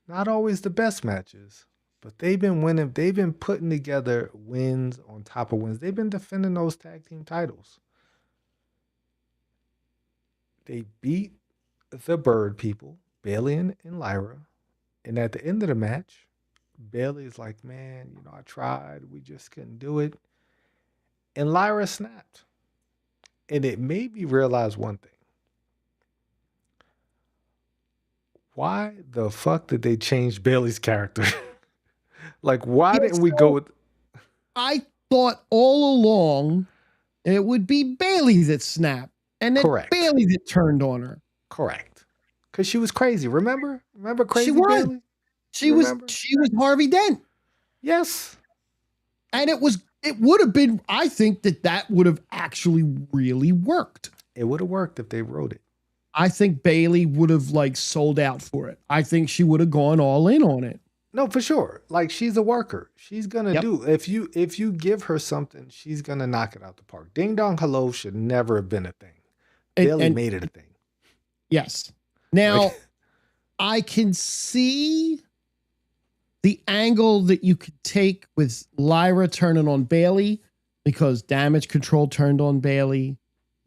Not always the best matches, but they've been winning. They've been putting together wins on top of wins. They've been defending those tag team titles. They beat the Bird people, Bailey and Lyra. And at the end of the match, Bailey's like, man, I tried. We just couldn't do it. And Lyra snapped. And it made me realize one thing. Why the fuck did they change Bailey's character? Like, why Yeah, didn't we go so with I thought all along it would be Bailey that snapped and that correct? Bailey that turned on her. Correct. Because she was crazy. Remember She crazy was. Bailey? She You was remember? she was Harvey Dent. Yes. And it would have been, I think that would have actually really worked. It would have worked if they wrote it. I think Bailey would have like sold out for it. I think she would have gone all in on it. No, for sure. Like she's a worker. She's gonna Yep. do if you give her something, she's gonna knock it out the park. Ding dong hello should never have been a thing. Bailey And made it a thing. yes. Now Like I can see the angle that you could take with Lyra turning on Bailey because Damage Control turned on Bailey,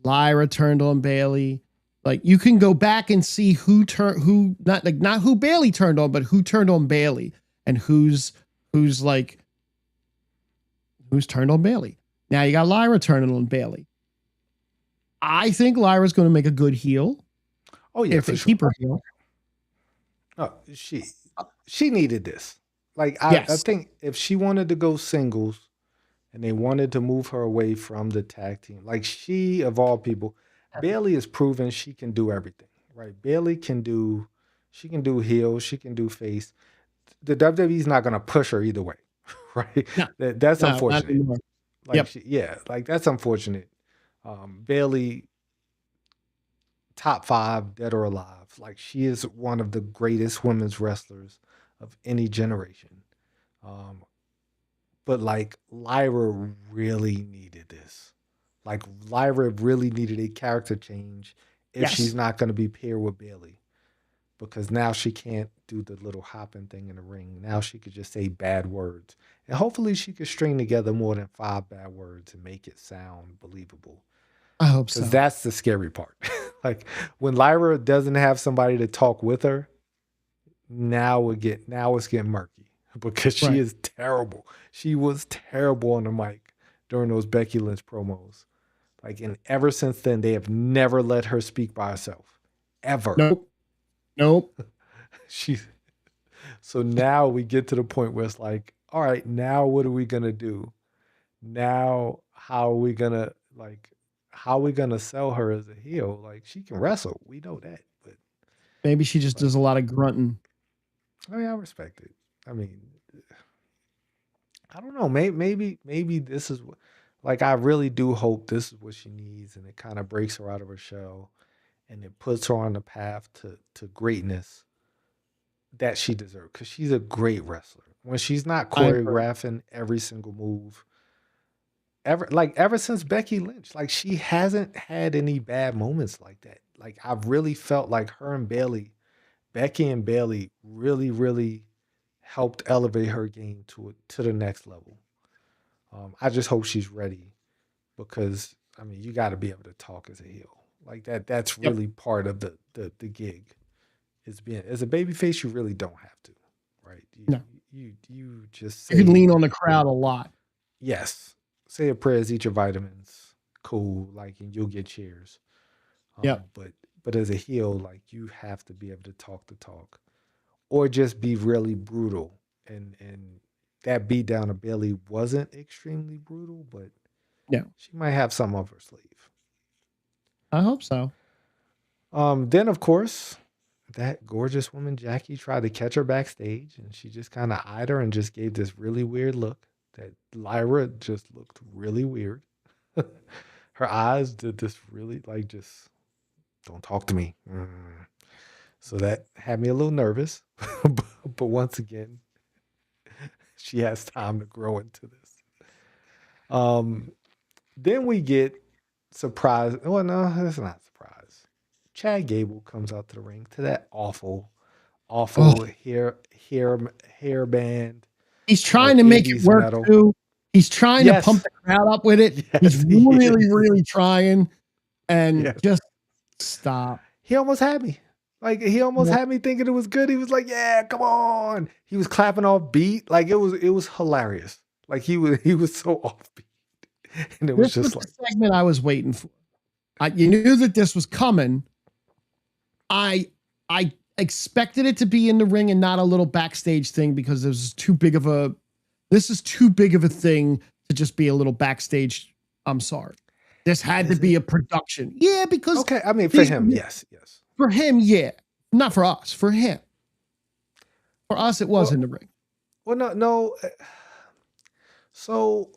Lyra turned on Bailey. Like you can go back and see who not who Bailey turned on, but who turned on Bailey and who's turned on Bailey. Now you got Lyra turning on Bailey. I think Lyra's going to make a good heel oh yeah, if for they sure. keep her heel. No, she needed this. Like I Yes. think if she wanted to go singles and they wanted to move her away from the tag team, like she of all people, Bailey has proven she can do everything. Right? She can do heel, she can do face. The WWE's not gonna push her either way. Right? No, That's no, not unfortunate. anymore. Like Yep. like that's unfortunate. Bailey top five, dead or alive. Like she is one of the greatest women's wrestlers of any generation. Um, but like Lyra really needed this. Like Lyra really needed a character change if she's Yes. not going to be paired with Bailey, because now she can't do the little hopping thing in the ring. Now she could just say bad words, and hopefully she could string together more than five bad words and make it sound believable. I hope Because so. that's the scary part. Like when Lyra doesn't have somebody to talk with her, now it's getting murky because she Right. is terrible. She was terrible on the mic during those Becky Lynch promos. Like, and ever since then, they have never let her speak by herself. Ever. Nope. Nope. She so now we get to the point where it's like, all right, now what are we gonna do? Now how are we gonna sell her as a heel? Like she can wrestle. We know that. But Maybe she just like, does a lot of grunting. I mean, I respect it. I mean, I don't know. Maybe this is what, like, I really do hope this is what she needs, and it kind of breaks her out of her shell, and it puts her on the path to greatness that she deserves. Because she's a great wrestler. When she's not I agree. choreographing every single move, ever since Becky Lynch, like she hasn't had any bad moments like that. Like I've really felt like her and Bailey, Becky and Bailey, really helped elevate her game to the next level. I just hope she's ready because I mean you got to be able to talk as a heel like that. That's Yep. really part of the gig. Is being as a babyface, you really don't have to, right? No, You just you can say lean on the crowd a lot. yes, say a prayers, eat your vitamins, cool, like and you'll get cheers. Yep. But as a heel, like you have to be able to talk the talk, or just be really brutal. And that beat down of Bailey wasn't extremely brutal, but Yeah. she might have some up her sleeve. I hope so. Then of course, that gorgeous woman Jackie tried to catch her backstage, and she just kind of eyed her and just gave this really weird look. That Lyra just looked really weird. Her eyes did this really like just don't talk to me. So that had me a little nervous. But once again, she has time to grow into this. Um, then we get surprise. Well, no, it's not a surprise. Chad Gable comes out to the ring to that Oh, awful hair band he's trying of to make it 80s work metal. too. He's trying to pump Yes, the crowd up with it. He's yes, he really, is. really trying. And Yes. just stop. He almost had me. Like he almost Well, had me thinking it was good. He was like, "Yeah, come on." He was clapping off beat. Like it was hilarious. Like he was so off beat. And it was this was just the like, segment I was waiting for. You knew that this was coming. I expected it to be in the ring and not a little backstage thing because this is too big of a thing to just be a little backstage. I'm sorry. This had to is be it? a production. Yeah, because Okay, I mean for these him, yes, yes. for him, yeah. Not for us, for him. For us, it was in the Well, ring. no. So,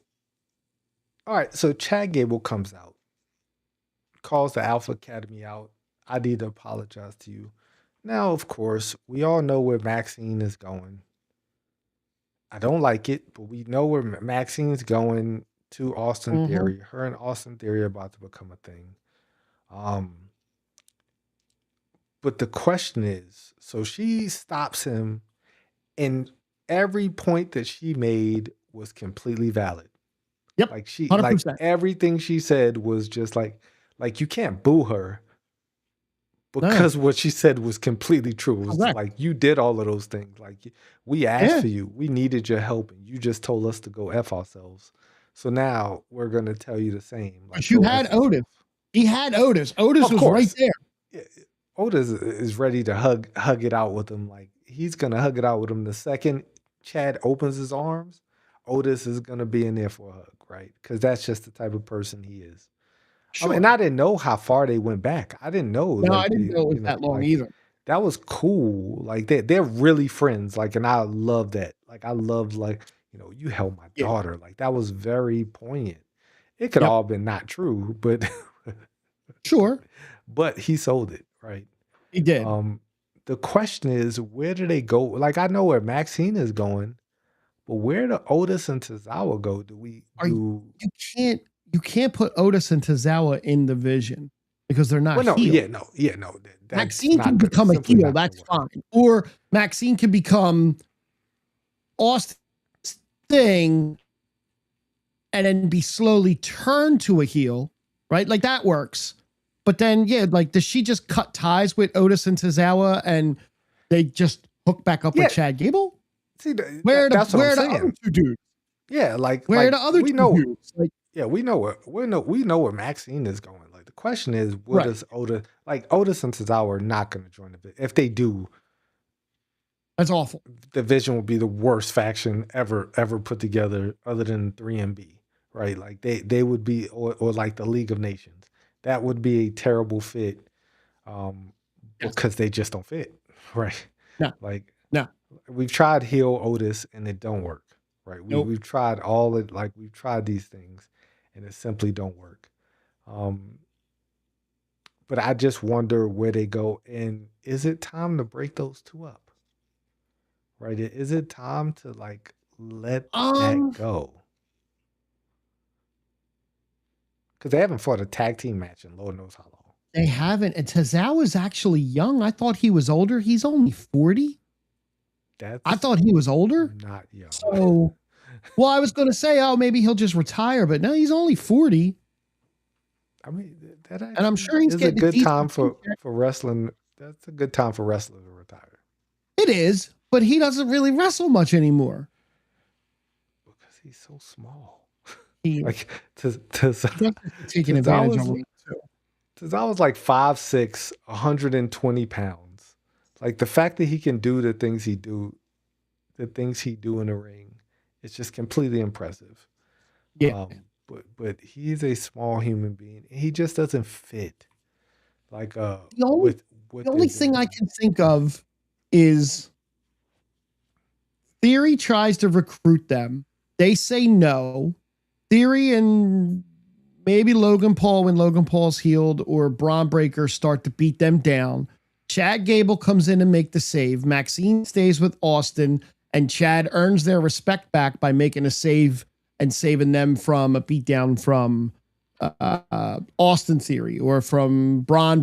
all right. So Chad Gable comes out, calls the Alpha Academy out. I need to apologize to you. Now, of course, we all know where Maxine is going. I don't like it, but we know where Maxine's going to Austin Mm-hmm. Theory. Her and Austin Theory are about to become a thing. Um, but the question is, so she stops him, and every point that she made was completely valid. Yep. Like 100%. everything she said was just like you can't boo her No. because what she said was completely true. It was Correct. like you did all of those things. Like we asked Yeah. for you, we needed your help, and you just told us to go f ourselves. So now we're gonna tell you the same. Like Because you go had f Otis. yourself. He had Otis. Otis Of was right course, there. yeah, Otis is ready to hug it out with him. Like he's gonna hug it out with him the second Chad opens his arms. Otis is gonna be in there for a hug, right? Because that's just the type of person he is. And Sure. I didn't know how far they went back. I didn't know, No, I like didn't they, know it was that long like either. that was cool. Like they're really friends. Like, and I love that. Like I love like you held my Yeah. daughter. Like that was very poignant. It could Yep. all been not true, but Sure. but he sold it right. He did. Um, the question is, where do they go? Like I know where Maxine is going, but where do Otis and Tozawa go? Do we Are do? you can't you can't put Otis and Tozawa in the vision because they're not Well, no, healed. no. That's Maxine can not gonna become a simply heel, not gonna that's work. fine. Or Maxine can become Austin's thing and then be slowly turned to a heel, right? Like that works. But then, yeah, like does she just cut ties with Otis and Tozawa and they just hook back up with Yeah, Chad Gable? see, that's what I'm Where are the other saying. two dudes? Yeah, Where are like the other we two know, dudes? Like, yeah, we know where Maxine is going. Like the question is, what right. does Otis and Tozawa are not going to join the If they do, That's awful. the Vision will be the worst faction ever put together, other than 3MB, right? Like they would be, or like the League of Nations. That would be a terrible fit, Yes. because they just don't fit, right? No, Like no. We've tried heel Otis and it don't work, right? Nope. We've tried all it like we've tried these things and it simply don't work. Um, but I just wonder where they go. And is it time to break those two up? Right? Is it time to like let that Um, go? Because they haven't fought a tag team match in Lord knows how long. they haven't. And Tozawa is actually young. I thought he was older. He's only 40. I That's thought he was older. not young. So, well, I was going to say, oh, maybe he'll just retire, but no, he's only 40. I mean, that And I'm actually sure he's is a getting a good time decent for paycheck. wrestling. That's a good time for wrestlers to retire It is, but he doesn't really wrestle much anymore. because he's so small. He Like to taking advantage of Tozawa's him too. Tozawa's like 5'6", 120 pounds. Like the fact that he can do the things he do in the ring, it's just completely impressive. Yeah. But he's a small human being. He just doesn't fit like The only with the what they're only thing I doing. can think of is Theory tries to recruit them. They say no. Theory and maybe Logan Paul when Logan Paul's healed or Braun Breaker start to beat them down. Chad Gable comes in and make the save. Maxine stays with Austin, and Chad earns their respect back by making a save and saving them from a beatdown from Austin Theory or from Braun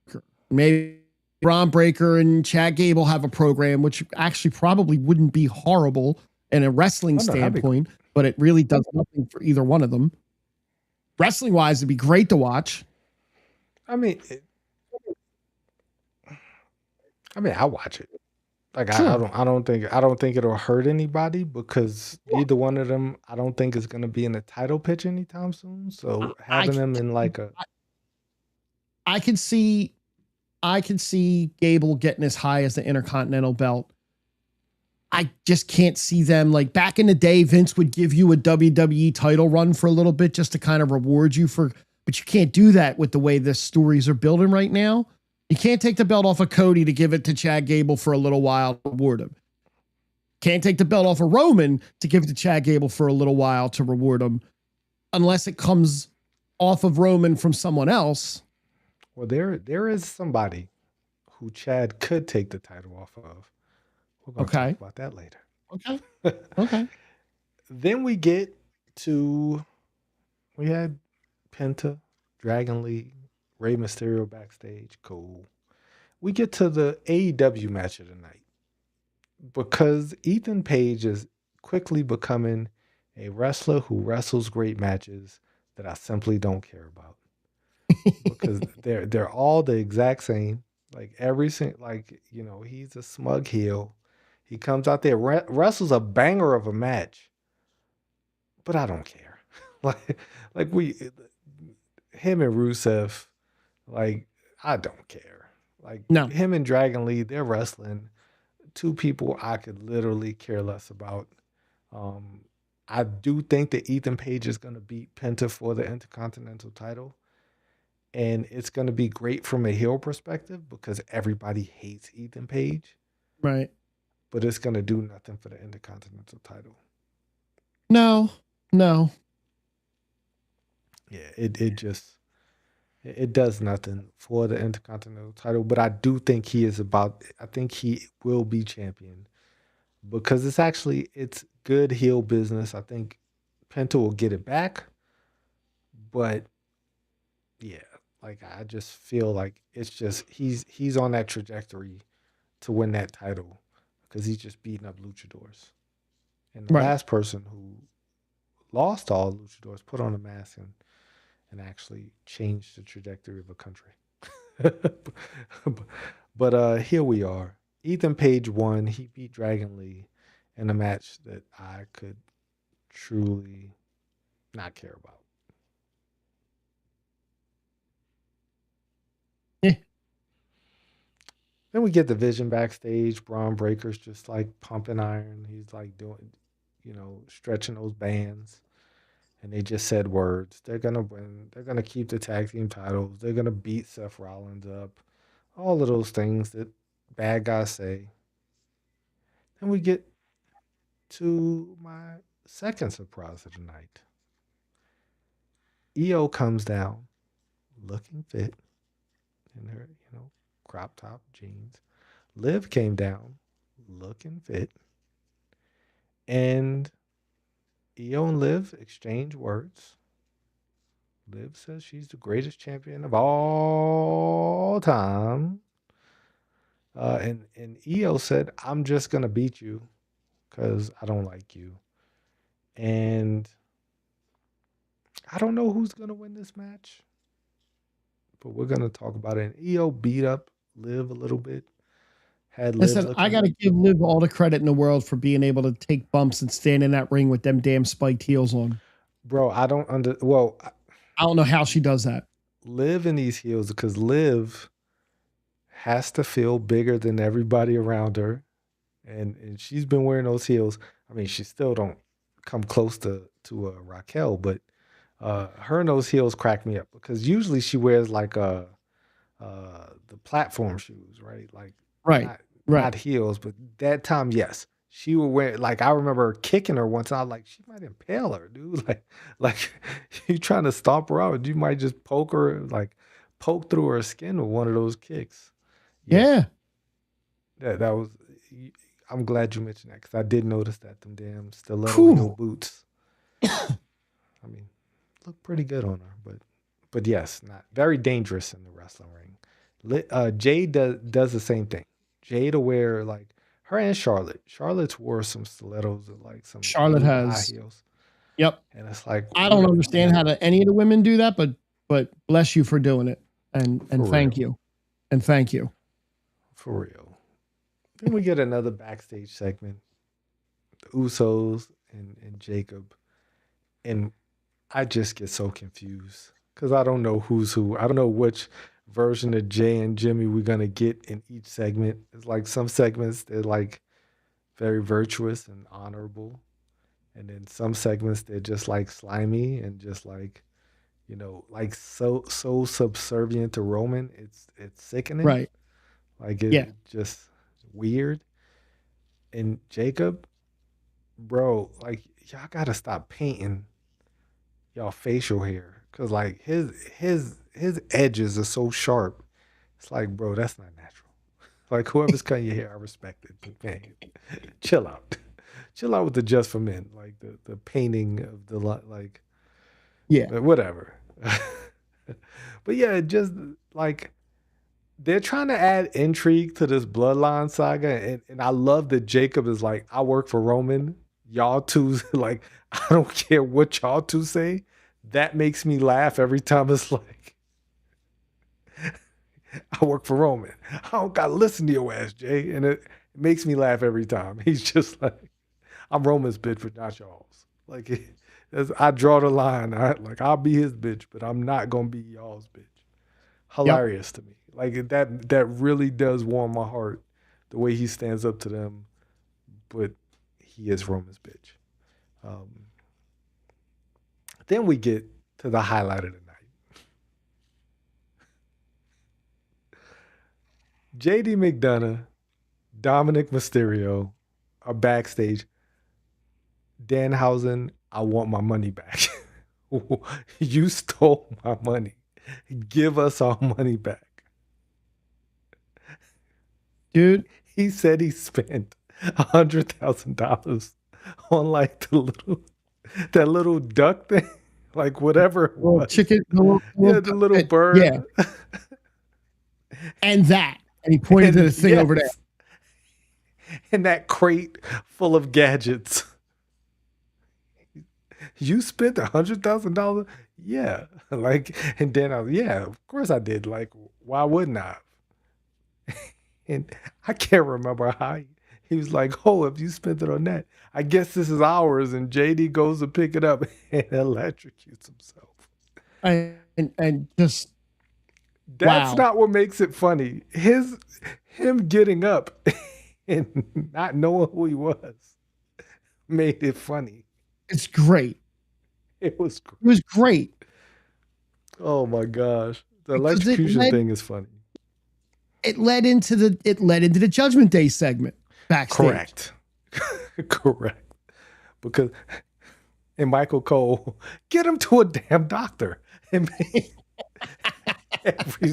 Breaker. Maybe Braun Breaker and Chad Gable have a program, which actually probably wouldn't be horrible in a wrestling Oh no, that'd be great. standpoint, but it really does nothing for either one of them. Wrestling wise, it'd be great to watch. I mean, I watch it. Like Sure. I don't think it'll hurt anybody because either one of them I don't think is going to be in a title pitch anytime soon. So I having them in like a I can see I can see Gable getting as high as the Intercontinental belt. I just can't see them like back in the day. Vince would give you a WWE title run for a little bit just to kind of reward you for, but you can't do that with the way the stories are building right now. You can't take the belt off of Cody to give it to Chad Gable for a little while to reward him. Can't take the belt off of Roman to give it to Chad Gable for a little while to reward him, unless it comes off of Roman from someone else. well there is somebody who Chad could take the title off of. We're going to talk Okay. about that later. Okay. Okay. Then we had Penta, Dragon Lee, Rey Mysterio backstage. Cool. We get to the AEW match of the night because Ethan Page is quickly becoming a wrestler who wrestles great matches that I simply don't care about because they're all the exact same. Like every single, like he's a smug heel. He comes out there wrestles a banger of a match, but I don't care. like we him and Rusev, like I don't care. Like No. him and Dragon Lee, they're wrestling two people I could literally care less about. Um, I do think that Ethan Page is going to beat Penta for the Intercontinental title. And it's going to be great from a heel perspective because everybody hates Ethan Page, Right. but it's going to do nothing for the Intercontinental title. No. No. Yeah, it just it does nothing for the Intercontinental title, but I do think I think he will be champion because it's good heel business. I think Penta will get it back, but yeah, like I just feel like it's just he's on that trajectory to win that title because he's just beating up luchadors. And the Right. last person who lost to all luchadors put on a mask and actually changed the trajectory of a country. but here we are. Ethan Page won. He beat Dragon Lee in a match that I could truly not care about. Yeah. Then we get the Vision backstage. Braun Breaker's just like pumping iron. He's like doing, stretching those bands. And they just said words. They're gonna win. They're gonna keep the tag team titles. They're gonna beat Seth Rollins up. All of those things that bad guys say. And we get to my second surprise of the night. EO comes down looking fit in her, crop top jeans. Liv came down looking fit. And EO and Liv exchange words. Liv says she's the greatest champion of all time. And EO said, I'm just going to beat you because I don't like you. And I don't know who's going to win this match, but we're going to talk about it. And EO beat up Liv a little bit, had Liv Listen, I looking. got to give Liv all the credit in the world for being able to take bumps and stand in that ring with them damn spiked heels on. Bro, I don't well, I don't know how she does that. Liv in these heels because Liv has to feel bigger than everybody around her. And she's been wearing those heels. I mean, she still don't come close to Raquel, but her and those heels crack me up because usually she wears like the platform shoes, right? Like Right. not Right. not heels, but that time, yes, she would wear. Like I remember kicking her once. I was like, she might impale her, dude. Like you trying to stomp her out, you might just poke her, like poke through her skin with one of those kicks. Yeah, Yeah. that was. I'm glad you mentioned that because I did notice that them damn stiletto heel Cool. boots. I mean, look pretty good on her, but yes, not very dangerous in the wrestling ring. Jade does the same thing. Jade will wear like her and Charlotte. Charlotte's wore some stilettos with like some Charlotte really high has. heels, Yep. and it's like I what? don't understand how any of the women do that, but bless you for doing it. And For thank real, you. And thank you. for real. Then we get another backstage segment. The Usos and Jacob, and I just get so confused because I don't know who's who. I don't know which version of Jay and Jimmy we're gonna get in each segment. It's like some segments they're like very virtuous and honorable, and then some segments they're just like slimy and just like like so subservient to Roman. It's sickening. Right. Like Yeah. it just weird. And Jacob, bro, like y'all gotta stop painting y'all facial hair because like his edges are so sharp. It's like, bro, that's not natural. Like whoever's cutting your hair, I respect it. But man, chill out. Chill out with the just for men, like the painting of the like, Yeah. but whatever. But yeah, it just like they're trying to add intrigue to this bloodline saga, and I love that Jacob is like, I work for Roman. Y'all two, like, I don't care what y'all two say. That makes me laugh every time. It's like, I work for Roman. I don't gotta listen to your ass, Jay, and it makes me laugh every time. He's just like, I'm Roman's bitch, but not y'all's. Like, I draw the line. Like, I'll be his bitch, but I'm not gonna be y'all's bitch. Yep. Hilarious to me. Like that really does warm my heart the way he stands up to them, but he is Roman's bitch. Um, then we get to the highlight of the night. JD McDonough, Dominic Mysterio are backstage. Danhausen, I want my money back. You stole my money. Give us our money back. Dude. He said he spent $100,000 on like that little duck thing, like whatever it Little was. chicken. Yeah, the little bird. Yeah. And that. And he pointed to the thing over there. And that crate full of gadgets. You spent $100,000? Yeah. Like, and then yeah, of course I did. Like, why wouldn't I? And I can't remember how he was like, oh, if you spent it on that, I guess this is ours. And JD goes to pick it up and electrocutes himself. And just That's wow. not what makes it funny. Him getting up and not knowing who he was made it funny. It's great. It was It was great. Oh my gosh. The Because electrocution thing is funny. It led into the Judgment Day segment backstage. Correct. Correct. Because and Michael Cole, get him to a damn doctor. And every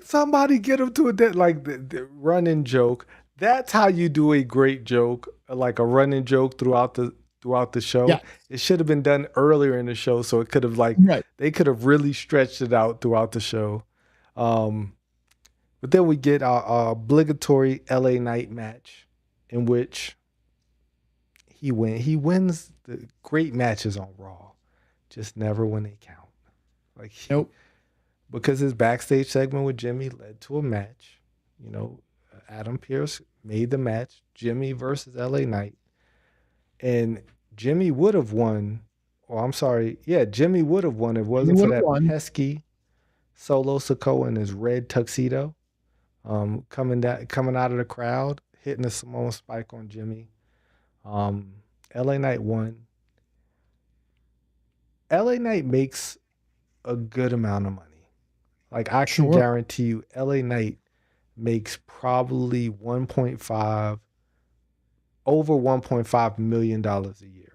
somebody get him to a like the running joke. That's how you do a great joke, like a running joke throughout the show. Yes. It should have been done earlier in the show, so it could have like Right. they could have really stretched it out throughout the show. Um, but then we get our obligatory LA Knight match, in which he wins the great matches on Raw, just never when they count. Like he Nope. because his backstage segment with Jimmy led to a match. You know, Adam Pierce made the match, Jimmy versus LA Knight, and Jimmy would have won. Or I'm sorry, yeah, Jimmy would have won if it You wasn't for would have that won. pesky Solo Sikoa in his red tuxedo, coming out of the crowd, hitting a Samoan spike on Jimmy. Um, LA Knight won. LA Knight makes a good amount of money. Like I can Sure. guarantee you, LA Knight makes probably 1.5 over $1.5 million a year.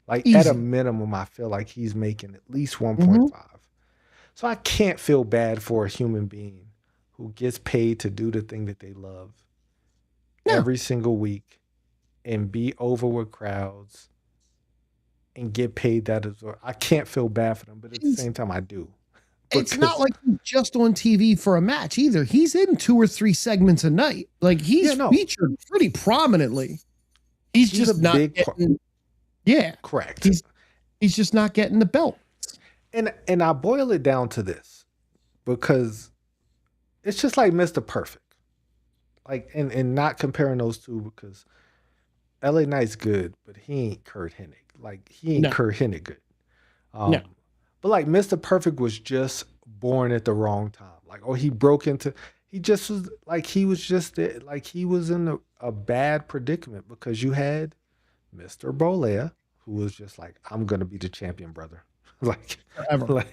Like at a Easy. minimum, I feel like he's making at least Hmm. 1.5. So I can't feel bad for a human being who gets paid to do the thing that they love No, every single week and be over with crowds and get paid that as well. I can't feel bad for them, but at the he's same time I do. it's not Because like he's just on TV for a match either. He's in 2 or 3 segments a night. Like yeah, he's no. featured pretty prominently. He's He's a just not big part. getting. Yeah, Correct. he's he's just not getting the belt. And I boil it down to this because it's just like Mr. Perfect. Like and not comparing those two because LA Knight's good, but he ain't Kurt Hennig. Like he ain't No, Kurt Hennig good. no, But like Mr. Perfect was just born at the wrong time. Like oh he broke into he just was like he was just like he was in a bad predicament because you had Mr. Bolea who was just like I'm gonna be the champion, brother. like forever,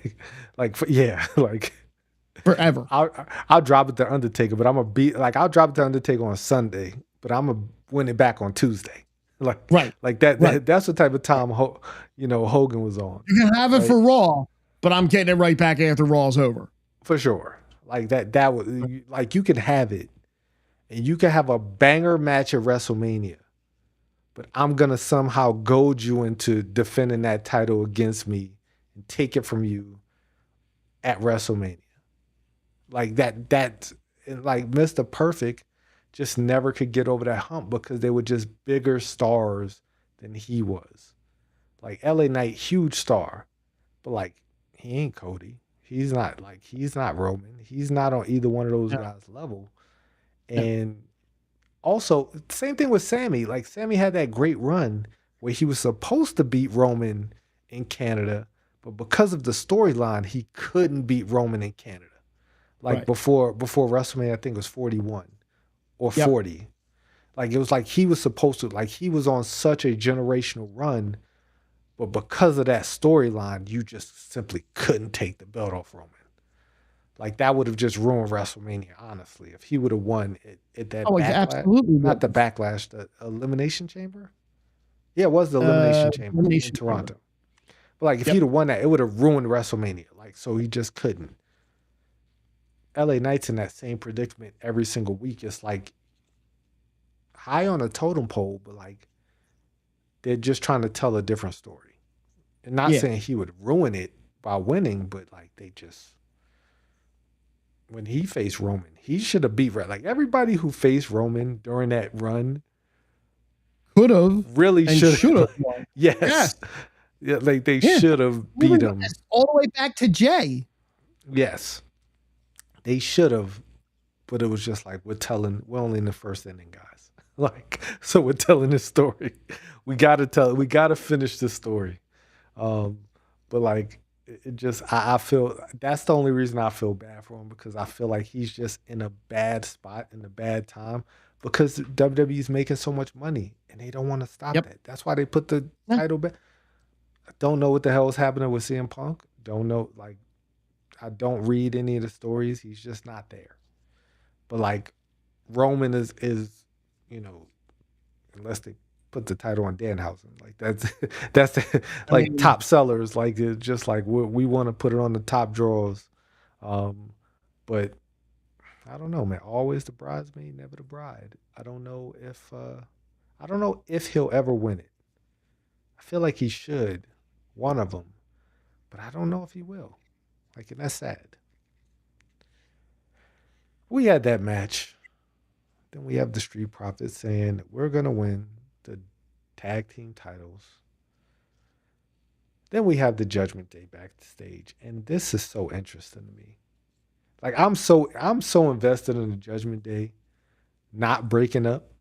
like yeah like forever. I'll drop it to Undertaker, but I'm gonna be like I'll drop it to Undertaker on Sunday, but I'm gonna win it back on Tuesday. Like Right, right. that's the type of time Hogan was on, You can have it right? for Raw, but I'm getting it right back after Raw's over. For sure. Like that was like you can have it, and you can have a banger match at WrestleMania, but I'm gonna somehow goad you into defending that title against me and take it from you at WrestleMania. Like that like Mr. Perfect just never could get over that hump because they were just bigger stars than he was. Like LA Knight, huge star, but like he ain't Cody. He's not Roman. He's not on either one of those No, guys' level. no. And also, same thing with Sammy. Like Sammy had that great run where he was supposed to beat Roman in Canada, but because of the storyline, he couldn't beat Roman in Canada. Like Right. before WrestleMania, I think it was 41 or Yep. 40. Like it was like he was supposed to like he was on such a generational run, but because of that storyline, you just simply couldn't take the belt off Roman. Like that would have just ruined WrestleMania, honestly, if he would have won at that Oh, he backlash, absolutely not would the have. backlash, the elimination chamber. Yeah, it was the elimination chamber in Elimination Chamber. Toronto. But like if he'd Yep. have won that, it would have ruined WrestleMania. Like so he just couldn't. LA Knight's in that same predicament every single week. It's like high on a totem pole, but like they're just trying to tell a different story. And not Yeah. saying he would ruin it by winning, but like they just when he faced Roman, he should have beat like everybody who faced Roman during that run Could have really and should should have. have won. Yes, Yes. yeah, like they Yeah. should have Even beat him. all the way back to Jay. Yes, they should have, but it was just like we're only in the first inning, guys. Like so we're telling this story. We gotta finish this story. Um, but like it just I feel that's the only reason I feel bad for him because I feel like he's just in a bad spot in a bad time because WWE is making so much money and they don't want to stop Yep. that. That's why they put the Yeah. title back. I don't know what the hell is happening with CM Punk. Don't know like I don't read any of the stories. He's just not there. But like Roman is you know, unless they put the title on Danhausen. Like that's I like mean, top sellers. Like it's just like we want to put it on the top drawers. Um, but I don't know, man. Always the bridesmaid, never the bride. I don't know if he'll ever win it. I feel like he should, one of them, but I don't know if he will. Like, and that's sad. We had that match. Then we have the Street Profits saying that we're gonna win the tag team titles. Then we have the Judgment Day backstage, and this is so interesting to me. Like I'm so invested in the Judgment Day not breaking up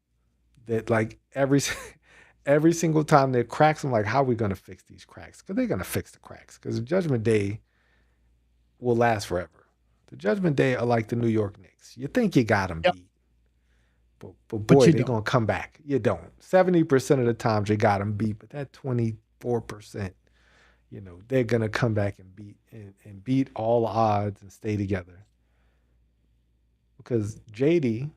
that like every single time there cracks, I'm like, how are we gonna fix these cracks? Because they're gonna fix the cracks. Because the Judgment Day will last forever. The Judgment Day are like the New York Knicks. You think you got them yep, beat, but but boy, you they're don't. gonna come back. You don't. 70% of the times you got them beat, but that 24%, they're gonna come back and beat all odds and stay together. Because JD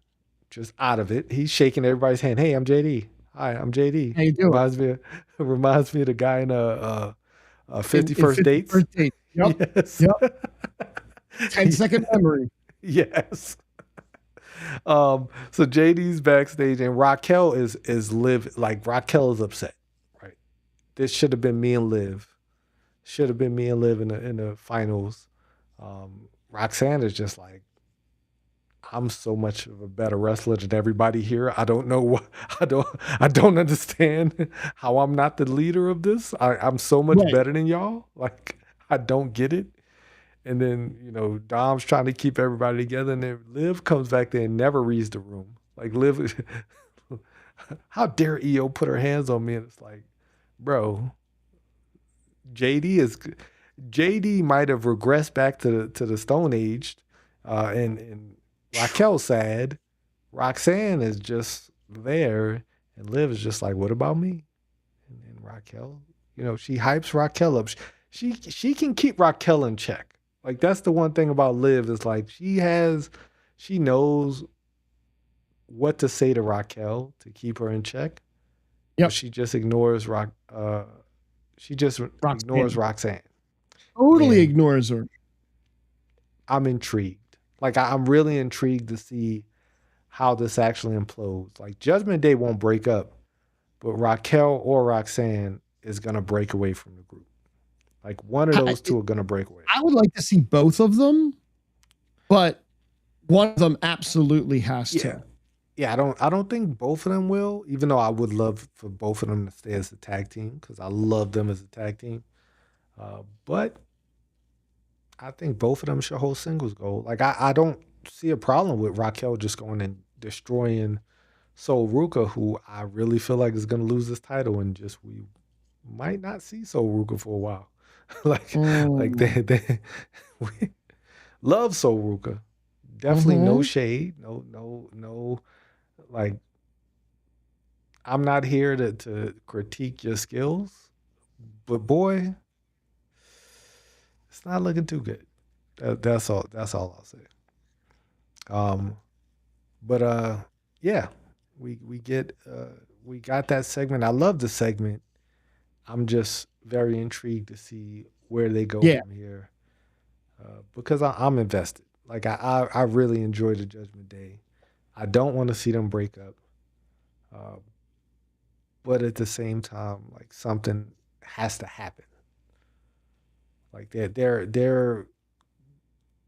just out of it, he's shaking everybody's hand. Hey, I'm JD. Hi, I'm JD. How you doing? Reminds me of the guy in 50 In First 50 Dates. first date. Yep. Yes. Yep. 10-second memory. Yes. So JD's backstage and Raquel is Liv, like Raquel is upset. Right. This should have been me and Liv. Should have been me and Liv in the finals. Roxanne is just like, I'm so much of a better wrestler than everybody here. I don't know what I don't understand how I'm not the leader of this. I'm so much Right. better than y'all. Like I don't get it. And then, Dom's trying to keep everybody together, and then Liv comes back there and never reads the room. Like Liv, how dare EO put her hands on me? And it's like, bro, JD is JD might have regressed back to the Stone Age, and Raquel's sad. Roxanne is just there, and Liv is just like, what about me? And Raquel, she hypes Raquel up. She can keep Raquel in check. Like that's the one thing about Liv is like she knows what to say to Raquel to keep her in check, but Yep. she just ignores she just ignores Roxanne Roxanne. totally And ignores her. I'm intrigued. Like I'm really intrigued to see how this actually implodes. Like Judgment Day won't break up, but Raquel or Roxanne is gonna break away from the group. Like one of I, those two are gonna break away. I would like to see both of them, but one of them absolutely has Yeah. to. Yeah, I don't think both of them will, even though I would love for both of them to stay as a tag team because I love them as a tag team. But I think both of them should hold singles gold. Like I don't see a problem with Raquel just going and destroying Sol Ruka, who I really feel like is gonna lose this title, and just we might not see Sol Ruka for a while. like Mm. they we love Sol Ruka. Definitely no Mm-hmm. shade, no. Like I'm not here to critique your skills, but boy, it's not looking too good. That's all. That's all I'll say. Um, but yeah, we got that segment. I love the segment. I'm just very intrigued to see where they go Yeah. from here because I'm invested. Like I really enjoy the Judgment Day. I don't want to see them break up, uh, but at the same time, like something has to happen. Like they're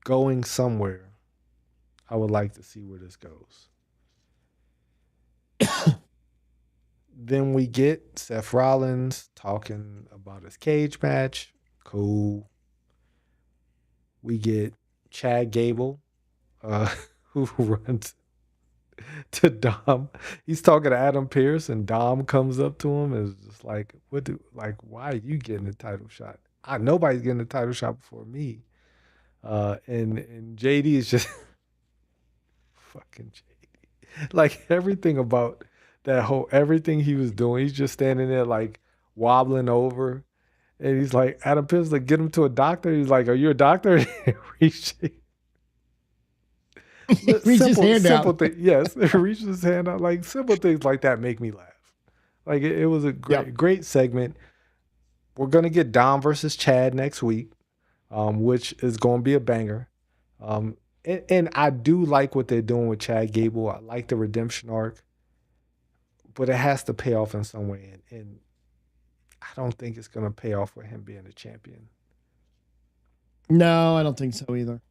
going somewhere. I would like to see where this goes. Then we get Seth Rollins talking about his cage match. Cool. We get Chad Gable, uh, who runs to Dom. He's talking to Adam Pierce, and Dom comes up to him and is just like, why are you getting the title shot? Nobody's getting the title shot before me. And JD is just fucking JD. Like everything about everything he was doing, he's just standing there like wobbling over. And he's like, Adam Pierce, like, get him to a doctor. He's like, are you a doctor? Reach his hand Simple out. thing. Yes, reaches his hand out. Like simple things like that make me laugh. Like it was a Yep. great segment. We're gonna get Dom versus Chad next week, which is gonna be a banger. And I do like what they're doing with Chad Gable. I like the redemption arc, but it has to pay off in some way, and I don't think it's gonna pay off with him being a champion. No, I don't think so either.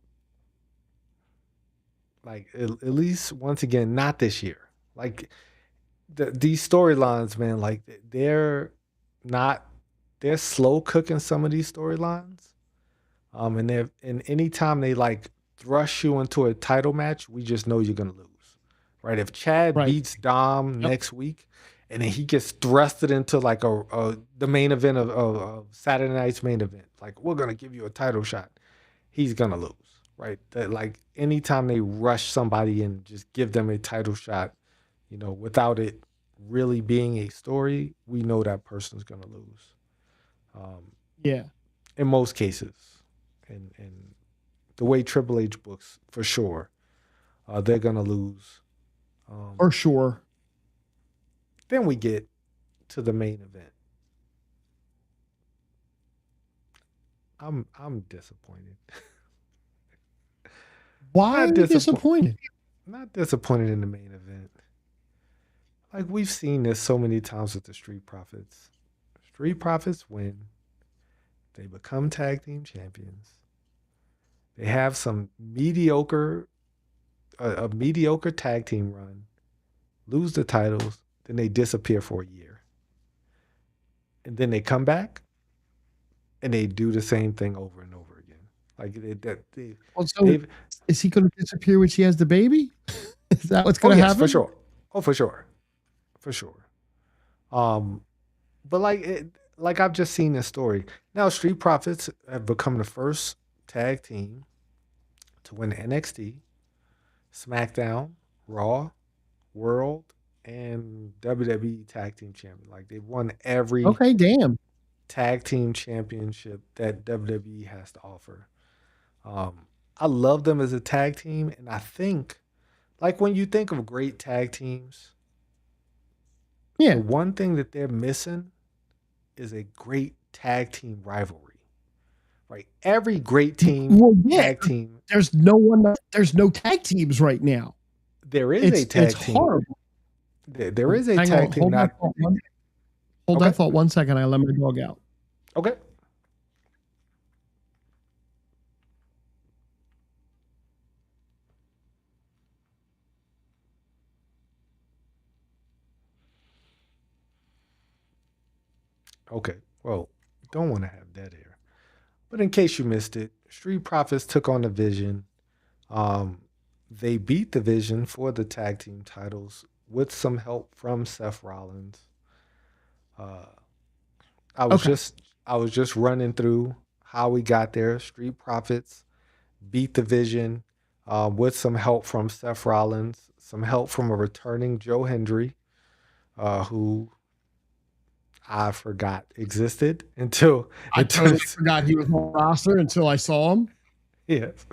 Like at least once again, not this year. Like these storylines, man, like not they're slow cooking some of these storylines. And anytime they like thrust you into a title match, we just know you're gonna lose. Right? If Chad Right. beats Dom Yep. next week and then he gets thrusted into like a the main event of Saturday night's main event, like we're gonna give you a title shot, he's gonna lose. Right? That like anytime they rush somebody and just give them a title shot, without it really being a story, we know that person's gonna lose. Um, Yeah, in most cases, and the way Triple H books, for sure, they're gonna lose. for Um, sure. then we get to the main event. I'm disappointed. Why are not you disappointed. disappointed? Not disappointed in the main event. Like we've seen this so many times with the Street Profits. Street Profits win. They become tag team champions. They have some a mediocre tag team run, lose the titles, then they disappear for a year. And then they come back and they do the same thing over and over again. Like Also, they've is he going to disappear when she has the baby? Is that what's oh going to yes, for happen? sure. Oh for sure. For sure. Um but like I've just seen this story. Now Street Profits have become the first tag team to win NXT, SmackDown, Raw, World, and WWE Tag Team Champion. Like they've won every Okay, damn. tag team championship that WWE has to offer. I love them as a tag team, and I think, like when you think of great tag teams, the Yeah. one thing that they're missing is a great tag team rivalry. Right? Every great team Well, yeah. tag team, There's no one. There's no tag teams right now. there is a It's tag team. horrible. There is a Hang on. tag team. Not Hold okay. that thought 1 second. I let my dog out. Okay. Okay. Well, don't want to have dead air. But in case you missed it, Street Profits took on the Vision. Um, they beat the Vision for the tag team titles with some help from Seth Rollins. Uh, I was Okay. just I was just running through how we got there. Street Profits beat the Vision with some help from Seth Rollins, some help from a returning Joe Hendry, who I forgot existed until I until totally forgot he was on the roster until I saw him. yes.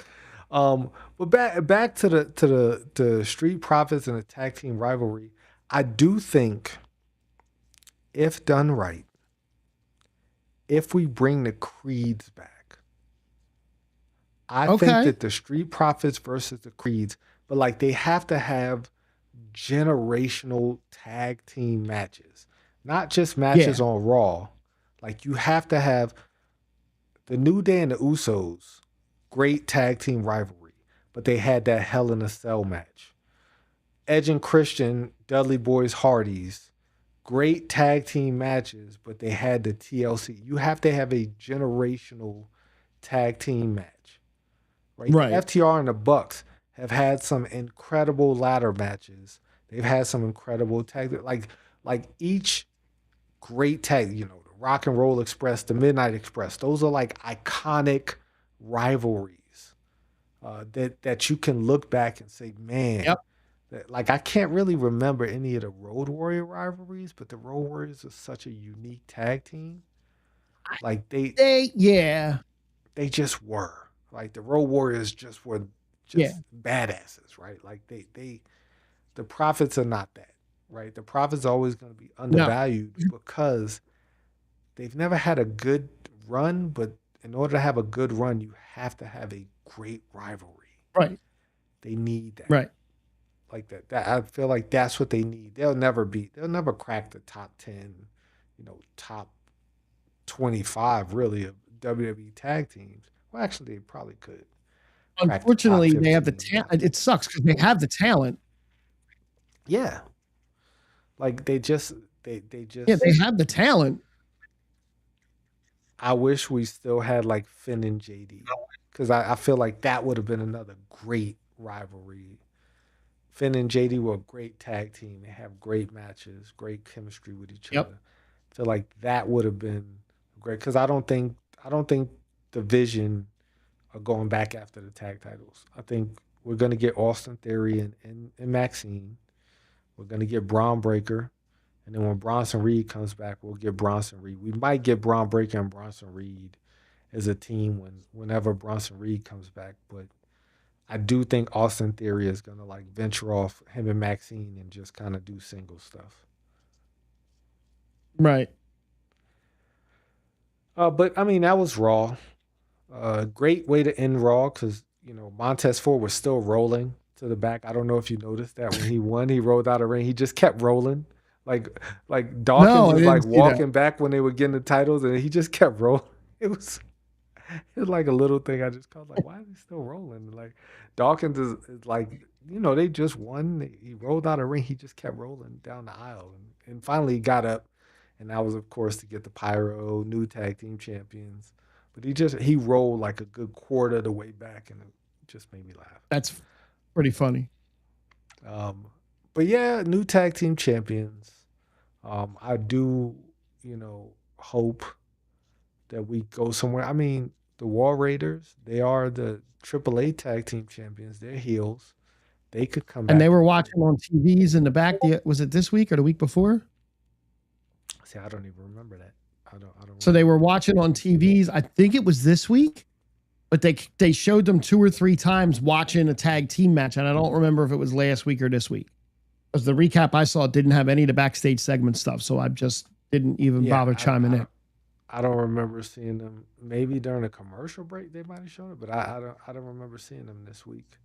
But back to the Street Profits and the tag team rivalry. I do think if done right, if we bring the Creeds back, I think Okay. that the Street Profits versus the Creeds, but like they have to have generational tag team matches, not just matches Yeah. on Raw. Like you have to have the New Day and the Usos, great tag team rivalry, but they had that Hell in a Cell match. Edge and Christian, Dudley Boys Hardys, great tag team matches, but they had the TLC. You have to have a generational tag team match, right? The Right. FTR and the Bucks have had some incredible ladder matches. They've had some incredible tag like each great tag, the Rock and Roll Express, the Midnight Express. Those are like iconic rivalries that you can look back and say, man, Yep. like I can't really remember any of the Road Warrior rivalries, but the Road Warriors are such a unique tag team. Like Yeah. they just were. Like the Road Warriors just were Yeah. just badasses, right? Like the Profits are not that, right? The Profits are always going to be No. undervalued because they've never had a good run, but in order to have a good run, you have to have a great rivalry. Right. They need that. Right. Like that I feel like that's what they need. They'll never crack the top 10, top 25 really of WWE tag teams. Well, actually they probably could crack the top Unfortunately, they have the 15, talent. top It 10. sucks because they have the talent. Yeah. Like they Yeah, just they have the talent. I wish we still had like Finn and JD. Because I feel like that would have been another great rivalry. Finn and JD were a great tag team. They have great matches, great chemistry with each Yep. other. I feel like that would have been great because I don't think the Vision are going back after the tag titles. I think we're gonna get Austin Theory and Maxine. We're gonna get Braun Breaker, and then when Bronson Reed comes back, we'll get Bronson Reed. We might get Braun Breaker and Bronson Reed as a team whenever Bronson Reed comes back, but I do think Austin Theory is gonna like venture off him and Maxine and just kind of do single stuff. Right. But I mean that was Raw. Great way to end Raw because Montez Ford was still rolling to the back. I don't know if you noticed that when he won, he rolled out of ring. He just kept rolling, like Dawkins No, I was didn't like see that. walking back when they were getting the titles, and he just kept rolling. It was it was like a little thing I just called like, why is he still rolling? Like Dawkins is like, they just won. He rolled out of ring. He just kept rolling down the aisle, and finally he got up, and that was of course to get the Pyro new tag team champions. But he rolled like a good quarter of the way back, and it just made me laugh. That's pretty funny. Um, but yeah, new tag team champions. I do, hope that we go somewhere. I mean, the War Raiders, they are the AAA tag team champions. They're heels. They could come And they back were and win. watching on TVs in the back. Was it this week or the week before? See, I don't even remember that. I don't So they remember were that. watching on TVs. I think it was this week, but they showed them 2 or 3 times watching a tag team match, and I don't remember if it was last week or this week. Because the recap I saw didn't have any of the backstage segment stuff, so I just didn't even Yeah, bother I, chiming I in. don't. I don't remember seeing them. Maybe during a commercial break they might have shown it, but I don't remember seeing them this week.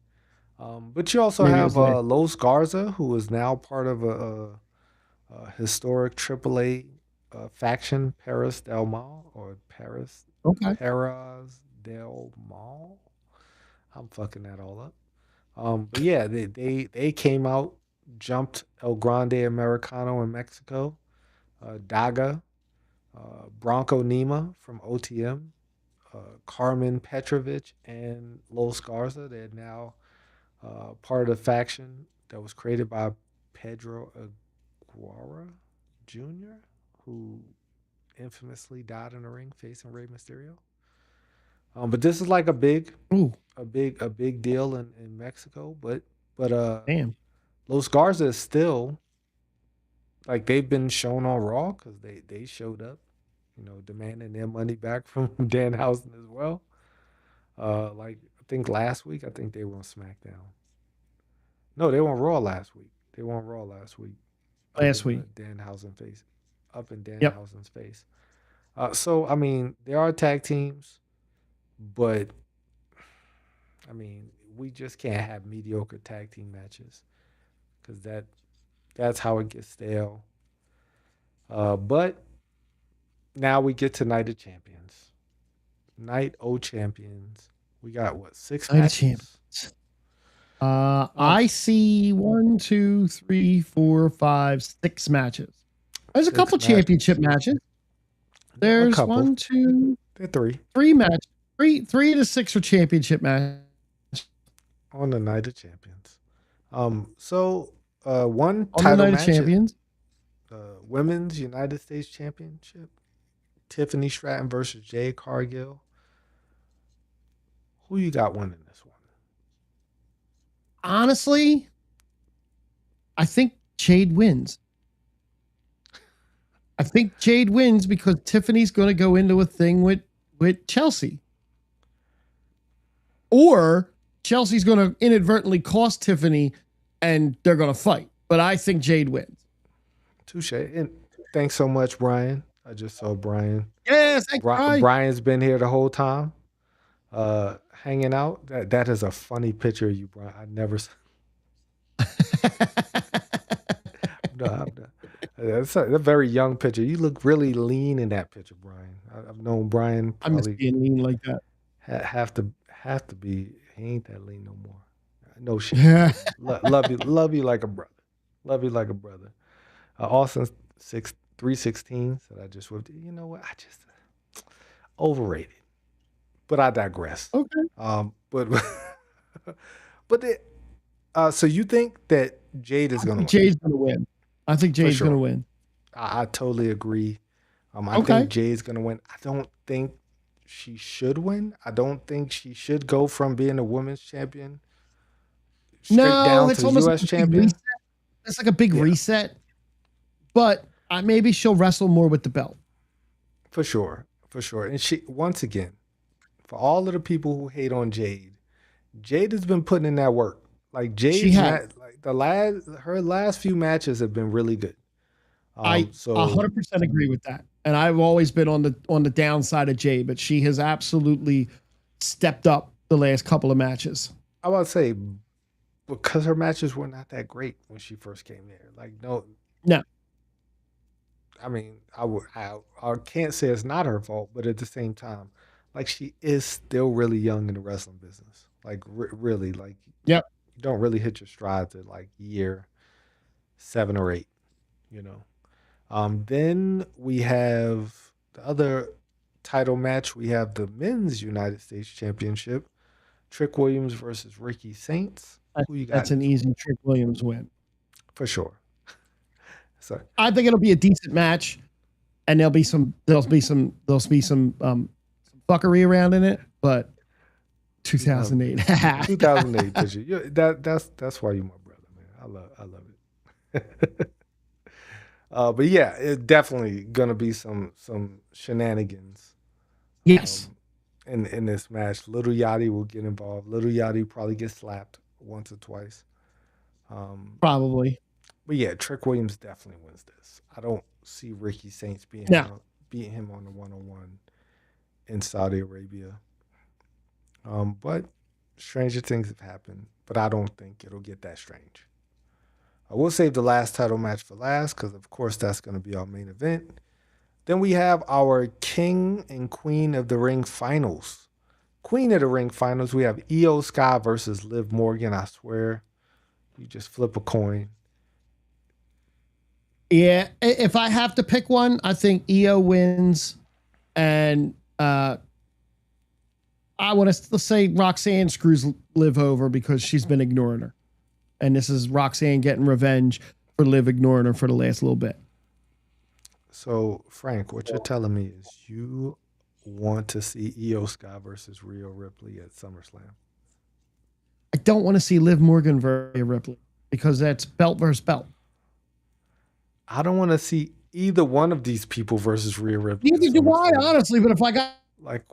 But you also Maybe it was have last. Los Garza, who is now part of a historic AAA faction, Paris Del Mal or Okay. Paras Del Mal. I'm fucking that all up. But yeah, they came out, jumped El Grande Americano in Mexico, Daga, Bronco Nima from OTM, Carmen Petrovic, and Los Garza. They're now part of the faction that was created by Pedro Aguara Jr., who infamously died in the ring facing Rey Mysterio. But this is like Ooh, a big deal in Mexico. But damn. Los Garza is still like they've been shown on Raw because they showed up, demanding their money back from Danhausen as well. Like I think last week, I think they were on SmackDown. No, they were on Raw last week. They were on Raw last week, up Last in week. Danhausen face, up in Yep. Danhausen's face. So I mean, there are tag teams, but I mean, we just can't have mediocre tag team matches because that's how it gets stale. But now we get to Night of Champions. Night O Champions. We got what, six Night of Champions. matches? Um, I see 1, 2, 3, 4, 5, 6 matches. There's a six couple championship matches. matches. Yeah, a There's couple. 1, 2, They're three 3 matches. Three to 6 are championship matches. on the Night of Champions. So one On the title Night of match at Champions. Women's United States Championship. Tiffany Stratton versus Jade Cargill. Who you got winning this one? Honestly, I think Jade wins. I think Jade wins because Tiffany's going to go into a thing with Chelsea. Or Chelsea's going to inadvertently cost Tiffany, and they're going to fight. But I think Jade wins. Touche. And thanks so much, Brian. I just saw Brian. Yes, thanks, Brian. Brian's been here the whole time, hanging out. That is a funny picture of you, Brian. I never. No, I'm not. It's a very young picture. You look really lean in that picture, Brian. I've known Brian I miss probably being lean like that. have to be. He ain't that lean no more. No shit. Yeah. Love you like a brother. Love you like a brother. Austin 316 said I just whipped it. You know what? I just overrated. But I digress. Okay. But but so you think that Jade is going to win? Jade's going to win. I think Jade's sure. going to win. I totally agree. I Okay. think Jade's going to win. I don't think she should win. I don't think she should go from being a women's champion straight down it's to almost U.S. like a big champion. reset. It's like a big reset. But maybe she'll wrestle more with the belt. For sure. And she, once again, for all of the people who hate on Jade, Jade has been putting in that work. Like her last few matches have been really good. I 100% agree with that. And I've always been on the downside of Jade, but she has absolutely stepped up the last couple of matches. I would say because her matches were not that great when she first came there. Like no. I mean, I can't say it's not her fault, but at the same time, like she is still really young in the wrestling business. Like really, like Yep. You don't really hit your strides at like year 7 or 8, you know. Then we have the other title match. We have the men's United States Championship. Trick Williams versus Ricky Saints. Who you got? That's an easy Trick Williams win. For sure. So I think it'll be a decent match, and there'll be some fuckery around in it, but 2008. 2008 picture. That's why you're my brother, man. I love it. But yeah, it's definitely gonna be some shenanigans. Yes. In this match, Little Yachty will get involved. Little Yachty probably get slapped once or twice. Probably. But yeah, Trick Williams definitely wins this. I don't see Ricky Saints beating him on the 1-on-1 in Saudi Arabia. But stranger things have happened. But I don't think it'll get that strange. I will save the last title match for last because, of course, that's going to be our main event. Then we have our King and Queen of the Ring finals. Queen of the Ring finals, we have Io Sky versus Liv Morgan. I swear, you just flip a coin. Yeah, if I have to pick one, I think Io wins, and I want to let's say Roxanne screws Liv over because she's been ignoring her, and this is Roxanne getting revenge for Liv ignoring her for the last little bit. So, Frank, what you're telling me is you want to see Io Sky versus Rhea Ripley at SummerSlam. I don't want to see Liv Morgan versus Rhea Ripley because that's belt versus belt. I don't want to see either one of these people versus Rhea Ripley. Neither do I, honestly. But if I got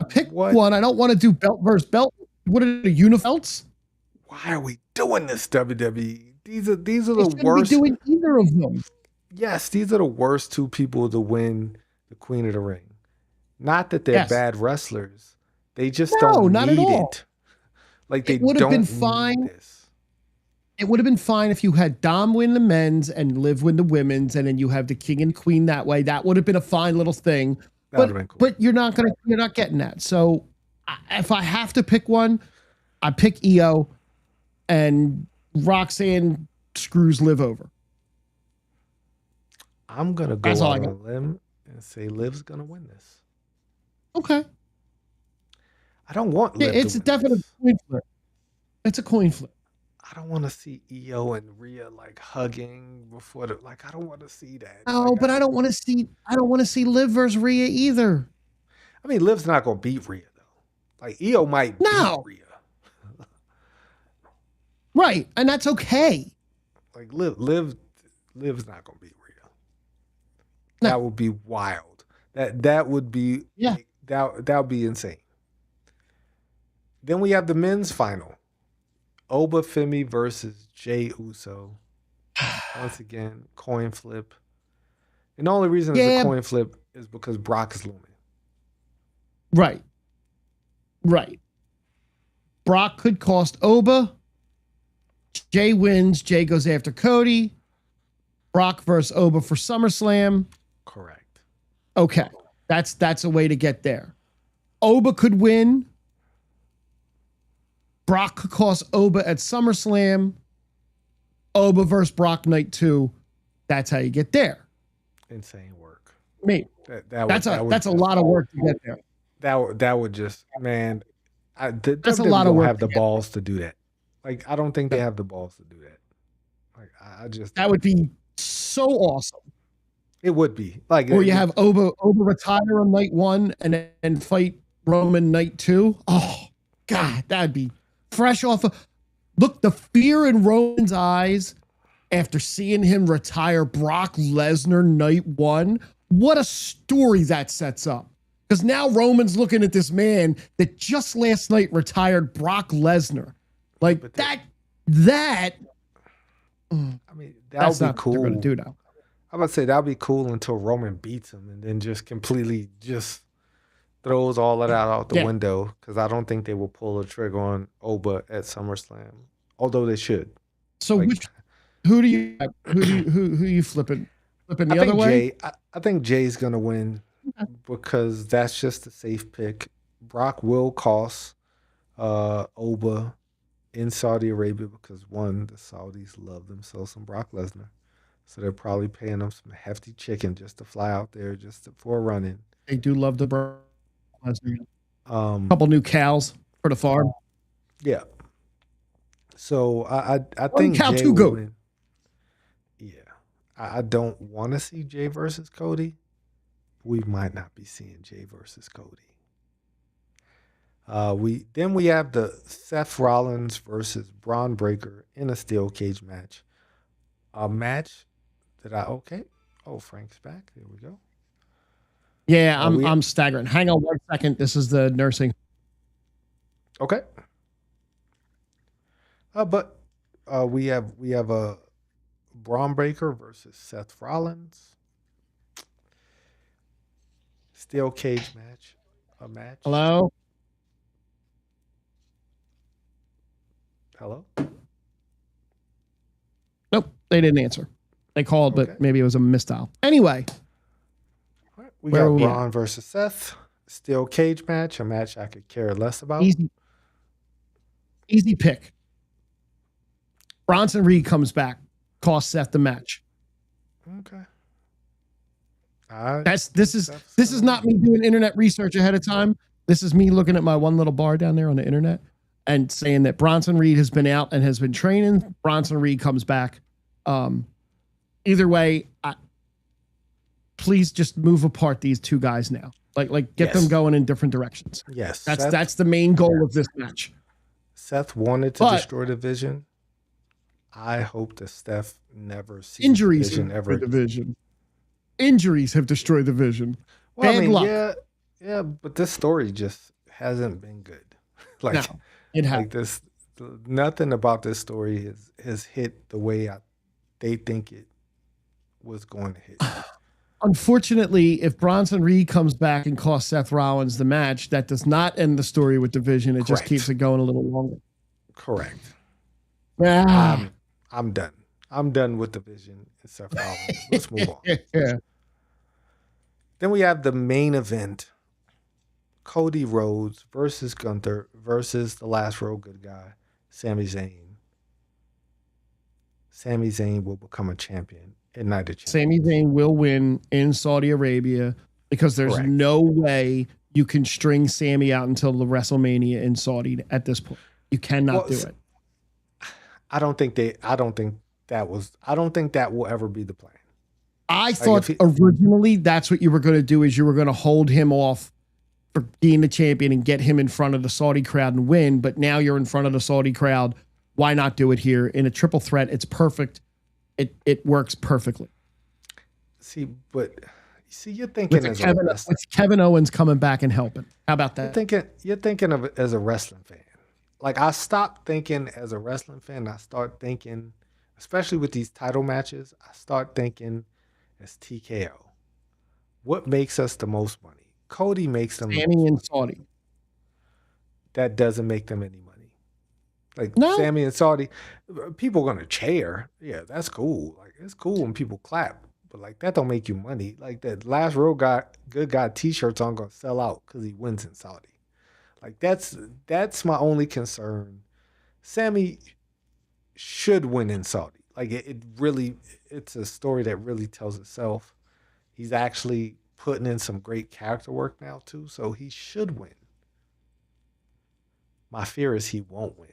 pick one, I don't want to do belt versus belt. What are the unibelts? Why are we doing this, WWE? These are the worst. Be doing either of them. Yes, these are the worst two people to win the Queen of the Ring. Not that they're bad wrestlers. They just don't need it. Like they don't need this. It would have been fine if you had Dom win the men's and Liv win the women's, and then you have the King and Queen that way. That would have been a fine little thing. Cool. But you're not getting that. So if I have to pick one, I pick Io, and Roxanne screws Liv over. I'm gonna go out on a limb and say Liv's gonna win this. Okay. I don't want Liv. It's a definite coin flip. It's a coin flip. I don't want to see Io and Rhea like hugging before the I don't want to see that. No, but I don't want to see Liv versus Rhea either. I mean, Liv's not gonna beat Rhea though. Like Io might beat Rhea. Right, and that's okay. Like Liv's not gonna beat Rhea. No. That would be wild. That would be that would be insane. Then we have the men's final. Obafemi versus Jay Uso. Once again, coin flip. And the only reason it's a Yeah, coin flip is because Brock is looming. right, right. Brock could cost Oba. Jay wins. Jay goes after Cody. Brock versus Oba for SummerSlam. Correct. Okay, that's a way to get there. Oba could win. Brock could cost Oba at SummerSlam. Oba versus Brock night 2. That's how you get there. Insane work. Me. That's a lot of work to get there. That would just, man. The That's a WWE lot of don't work have to the get balls to do that. Like, I don't think they there. have the balls to do that. Like, I just That would be so awesome. it would be like Or you have Oba retire on night 1 and fight Roman night 2. Oh God, that'd be fresh off of. Look, the fear in Roman's eyes after seeing him retire Brock Lesnar night 1. What a story that sets up. Because now Roman's looking at this man that just last night retired Brock Lesnar. Like But that. I mean, that That's would be not what they're going to cool. do now. I'm about to say that'd be cool until Roman beats him and then just completely just throws all of that out the Yeah. window because I don't think they will pull the trigger on Oba at SummerSlam, although they should. So Like, who you flipping? Flipping the I other think way? I think Jay's gonna win because that's just a safe pick. Brock will cost Oba in Saudi Arabia because one, the Saudis love themselves some Brock Lesnar. So they're probably paying him some hefty chicken just to fly out there for a run in. They do love the Brock Lesnar. Um, Couple new cows for the farm. yeah. So I One think cow, Jay two will goat. win. Yeah. I don't want to see Jay versus Cody. We might not be seeing Jay versus Cody. We have the Seth Rollins versus Braun Breaker in a steel cage match. A match that I okay. Oh, Frank's back. There we go. Yeah, We I'm staggering. Hang on 1 second. This is the nursing. okay. But we have a Braun Breaker versus Seth Rollins steel cage match. A match. Hello? Hello. Nope, they didn't answer. They called, Okay. but maybe it was a misdial. Anyway, All right. We Where got are we at? Braun versus Seth steel cage match. A match I could care less about. easy pick. Bronson Reed comes back, costs Seth the match. Okay. This is not me doing internet research ahead of time. This is me looking at my one little bar down there on the internet and saying that Bronson Reed has been out and has been training. Bronson Reed comes back. Either way, please just move apart these two guys now. Like get them going in different directions. Yes. That's the main goal of this match. Seth wanted to But- destroy the Vision. I hope that Steph never sees Injuries the Vision have ever. destroyed the Vision. Injuries have destroyed the Vision. Well, Bad I mean, luck. yeah, but this story just hasn't been good. Like, No, it has. like this, nothing about this story has hit the way they think it was going to hit. Unfortunately, if Bronson Reed comes back and costs Seth Rollins the match, that does not end the story with Division. It just Correct. keeps it going a little longer. Correct. Ah. I'm done. I'm done with the Vision and Seth Rollins. Let's move on. Yeah. Then we have the main event: Cody Rhodes versus Gunther versus the last real good guy, Sami Zayn. Sami Zayn will become a champion at Night of Champions. Sami Zayn will win in Saudi Arabia because there's Correct. no way you can string Sami out until the WrestleMania in Saudi at this point. You cannot do it. I don't think that will ever be the plan. I thought originally that's what you were going to do is you were going to hold him off for being the champion and get him in front of the Saudi crowd and win. But now you're in front of the Saudi crowd. Why not do it here in a triple threat? It's perfect. It works perfectly. See, you're thinking as a wrestler. With Kevin Owens coming back and helping. How about that? You're thinking of it as a wrestling fan. like I stopped thinking as a wrestling fan. I start thinking, especially with these title matches, I start thinking as TKO. What makes us the most money? Cody makes them the Sammy most and money. Saudi. That doesn't make them any money. Like No, Sammy and Saudi, people gonna cheer. Yeah, that's cool. Like it's cool when people clap, but like that don't make you money. Like that last row guy, good guy T-shirts aren't gonna sell out because he wins in Saudi. Like that's my only concern. Sammy should win in Saudi. Like it really, it's a story that really tells itself. He's actually putting in some great character work now too, so he should win. My fear is he won't win.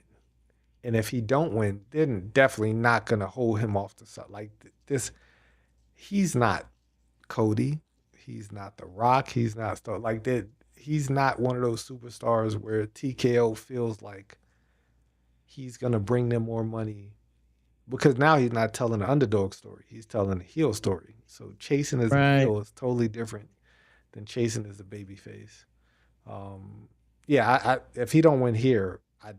And if he don't win, then definitely not gonna hold him off the side. Like this, he's not Cody. He's not The Rock. He's not like that. He's not one of those superstars where TKO feels like he's gonna bring them more money because now he's not telling an underdog story. He's telling a heel story. So chasing as a right. heel is totally different than chasing as a baby face. Um, yeah, if he don't win here, I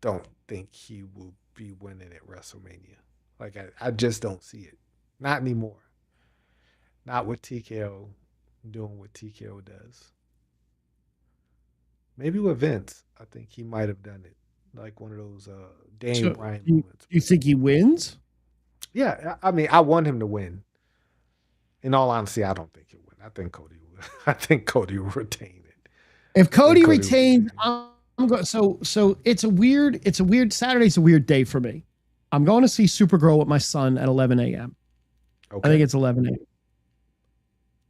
don't think he will be winning at WrestleMania. Like I just don't see it. Not anymore. Not with TKO doing what TKO does. Maybe with Vince, I think he might have done it, like one of those Daniel So Bryan you, moments. you But think he wins? yeah, I mean, I want him to win. In all honesty, I don't think he'll win. I think Cody will. I think Cody will retain it. If I think Cody Cody will retains, retain I'm going. So it's a weird. Saturday's a weird day for me. I'm going to see Supergirl with my son at 11 a.m. it. I think Okay. it's 11 a.m.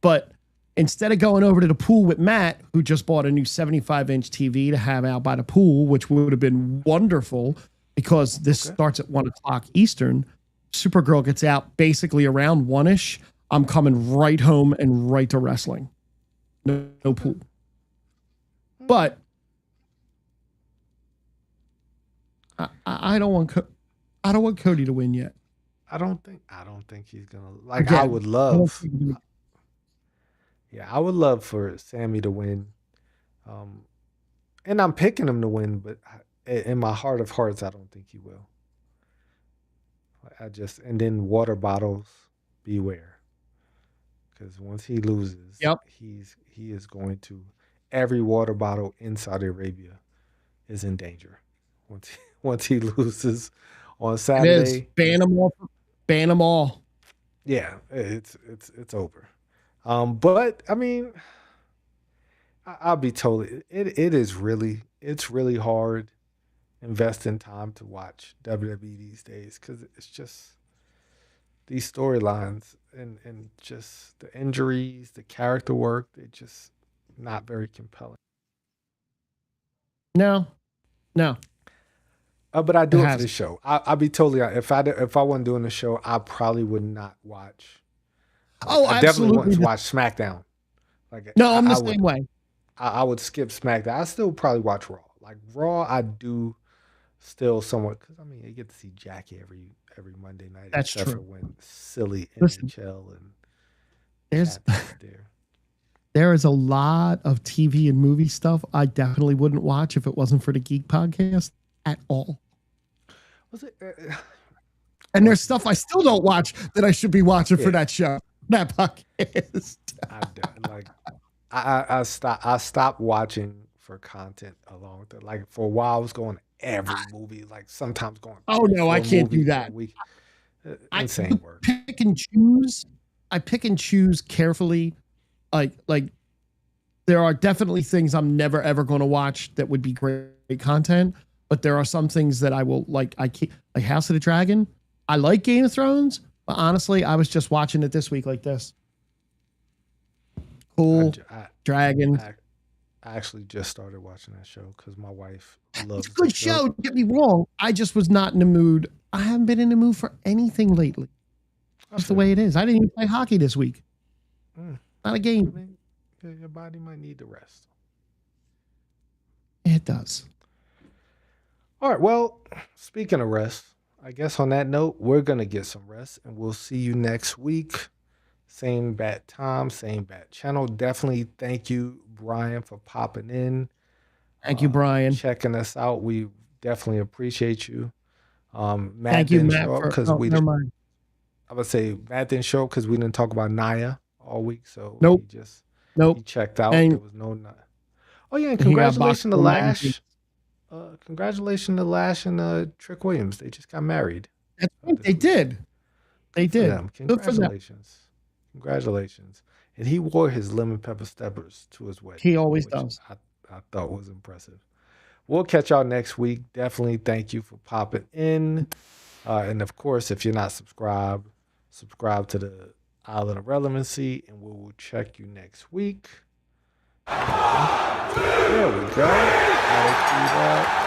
But instead of going over to the pool with Matt, who just bought a new 75-inch TV to have out by the pool, which would have been wonderful because this Okay. starts at 1 o'clock Eastern, Supergirl gets out basically around 1ish. I'm coming right home and right to wrestling. No Okay. pool. But I don't want I don't want Cody to win yet. I don't think he's gonna like I Again, would I don't love think he's gonna- yeah, I would love for Sammy to win. Um and I'm picking him to win, but in my heart of hearts I don't think he will. I just and then water bottles beware cuz once he loses, Yep, he is going to every water bottle in Saudi Arabia is in danger. Once once he loses on it is. Saturday, Ban them all. Ban them all. yeah, it's over. But I mean, I'll be totally. It is really it's really hard investing time to watch WWE these days because it's just these storylines and just the injuries, the character work. They just not very compelling. No, no, But I it do it for the hasn't. show. I'll be totally honest. If I wasn't doing the show, I probably would not watch. Like Oh, I definitely absolutely. wouldn't watch SmackDown. Like No, I'm the same way. I would skip SmackDown. I still probably watch Raw. Like Raw, I do still somewhat because I mean you get to see Jackie every Monday night, That's except for true. when silly Listen, NHL and there's Cappy is there. there is a lot of TV and movie stuff I definitely wouldn't watch if it wasn't for the Geek Podcast at all. Was it? And there's Listen, stuff I still don't watch that I should be watching for yeah, that show, that podcast. I've done like I stopped watching for content along with it. Like for a while, I was going to every movie. Like sometimes going Oh three, no, I four can't do movies in a that. week. I Insane work. pick and choose. I pick and choose carefully. Like there are definitely things I'm never ever going to watch that would be great content, but there are some things that I will like. I can't like House of the Dragon. I like Game of Thrones, but honestly, I was just watching it this week like this. I, Cool j- Dragon. I actually just started watching that show because my wife It's a loves the good show. show. Don't get me wrong. I just was not in the mood. I haven't been in the mood for anything lately. I Just the feel way you. it is. I didn't even play hockey this week. Mm, Not a I game. mean, your body might need the rest. It does. All right. Well, speaking of rest, I guess on that note, we're gonna get some rest, and we'll see you next week. Same bat time, same bat channel. Definitely thank you, Brian, for popping in, Thank you, Brian. checking us out. We Definitely appreciate you. Matt Thank you, didn't Matt, show up for because oh, we never didn't. mind. I would say Matt didn't show up because we didn't talk about Naya all week, so Nope, he nope. checked out. There And was no Naya. Oh yeah, and he got boxed congratulations to for magazine. Lash. Congratulations to Lash and Trick Williams. They just got married That's right. They this week. did. They Good for did. them. Good for them. Congratulations. Congratulations. And he wore his lemon pepper steppers to his wedding, He always which does. I thought was impressive. We'll catch y'all next week. Definitely thank you for popping in. And of course, if you're not subscribed, subscribe to the Island of Relevancy, and we will check you next week. There we go. I'll do that.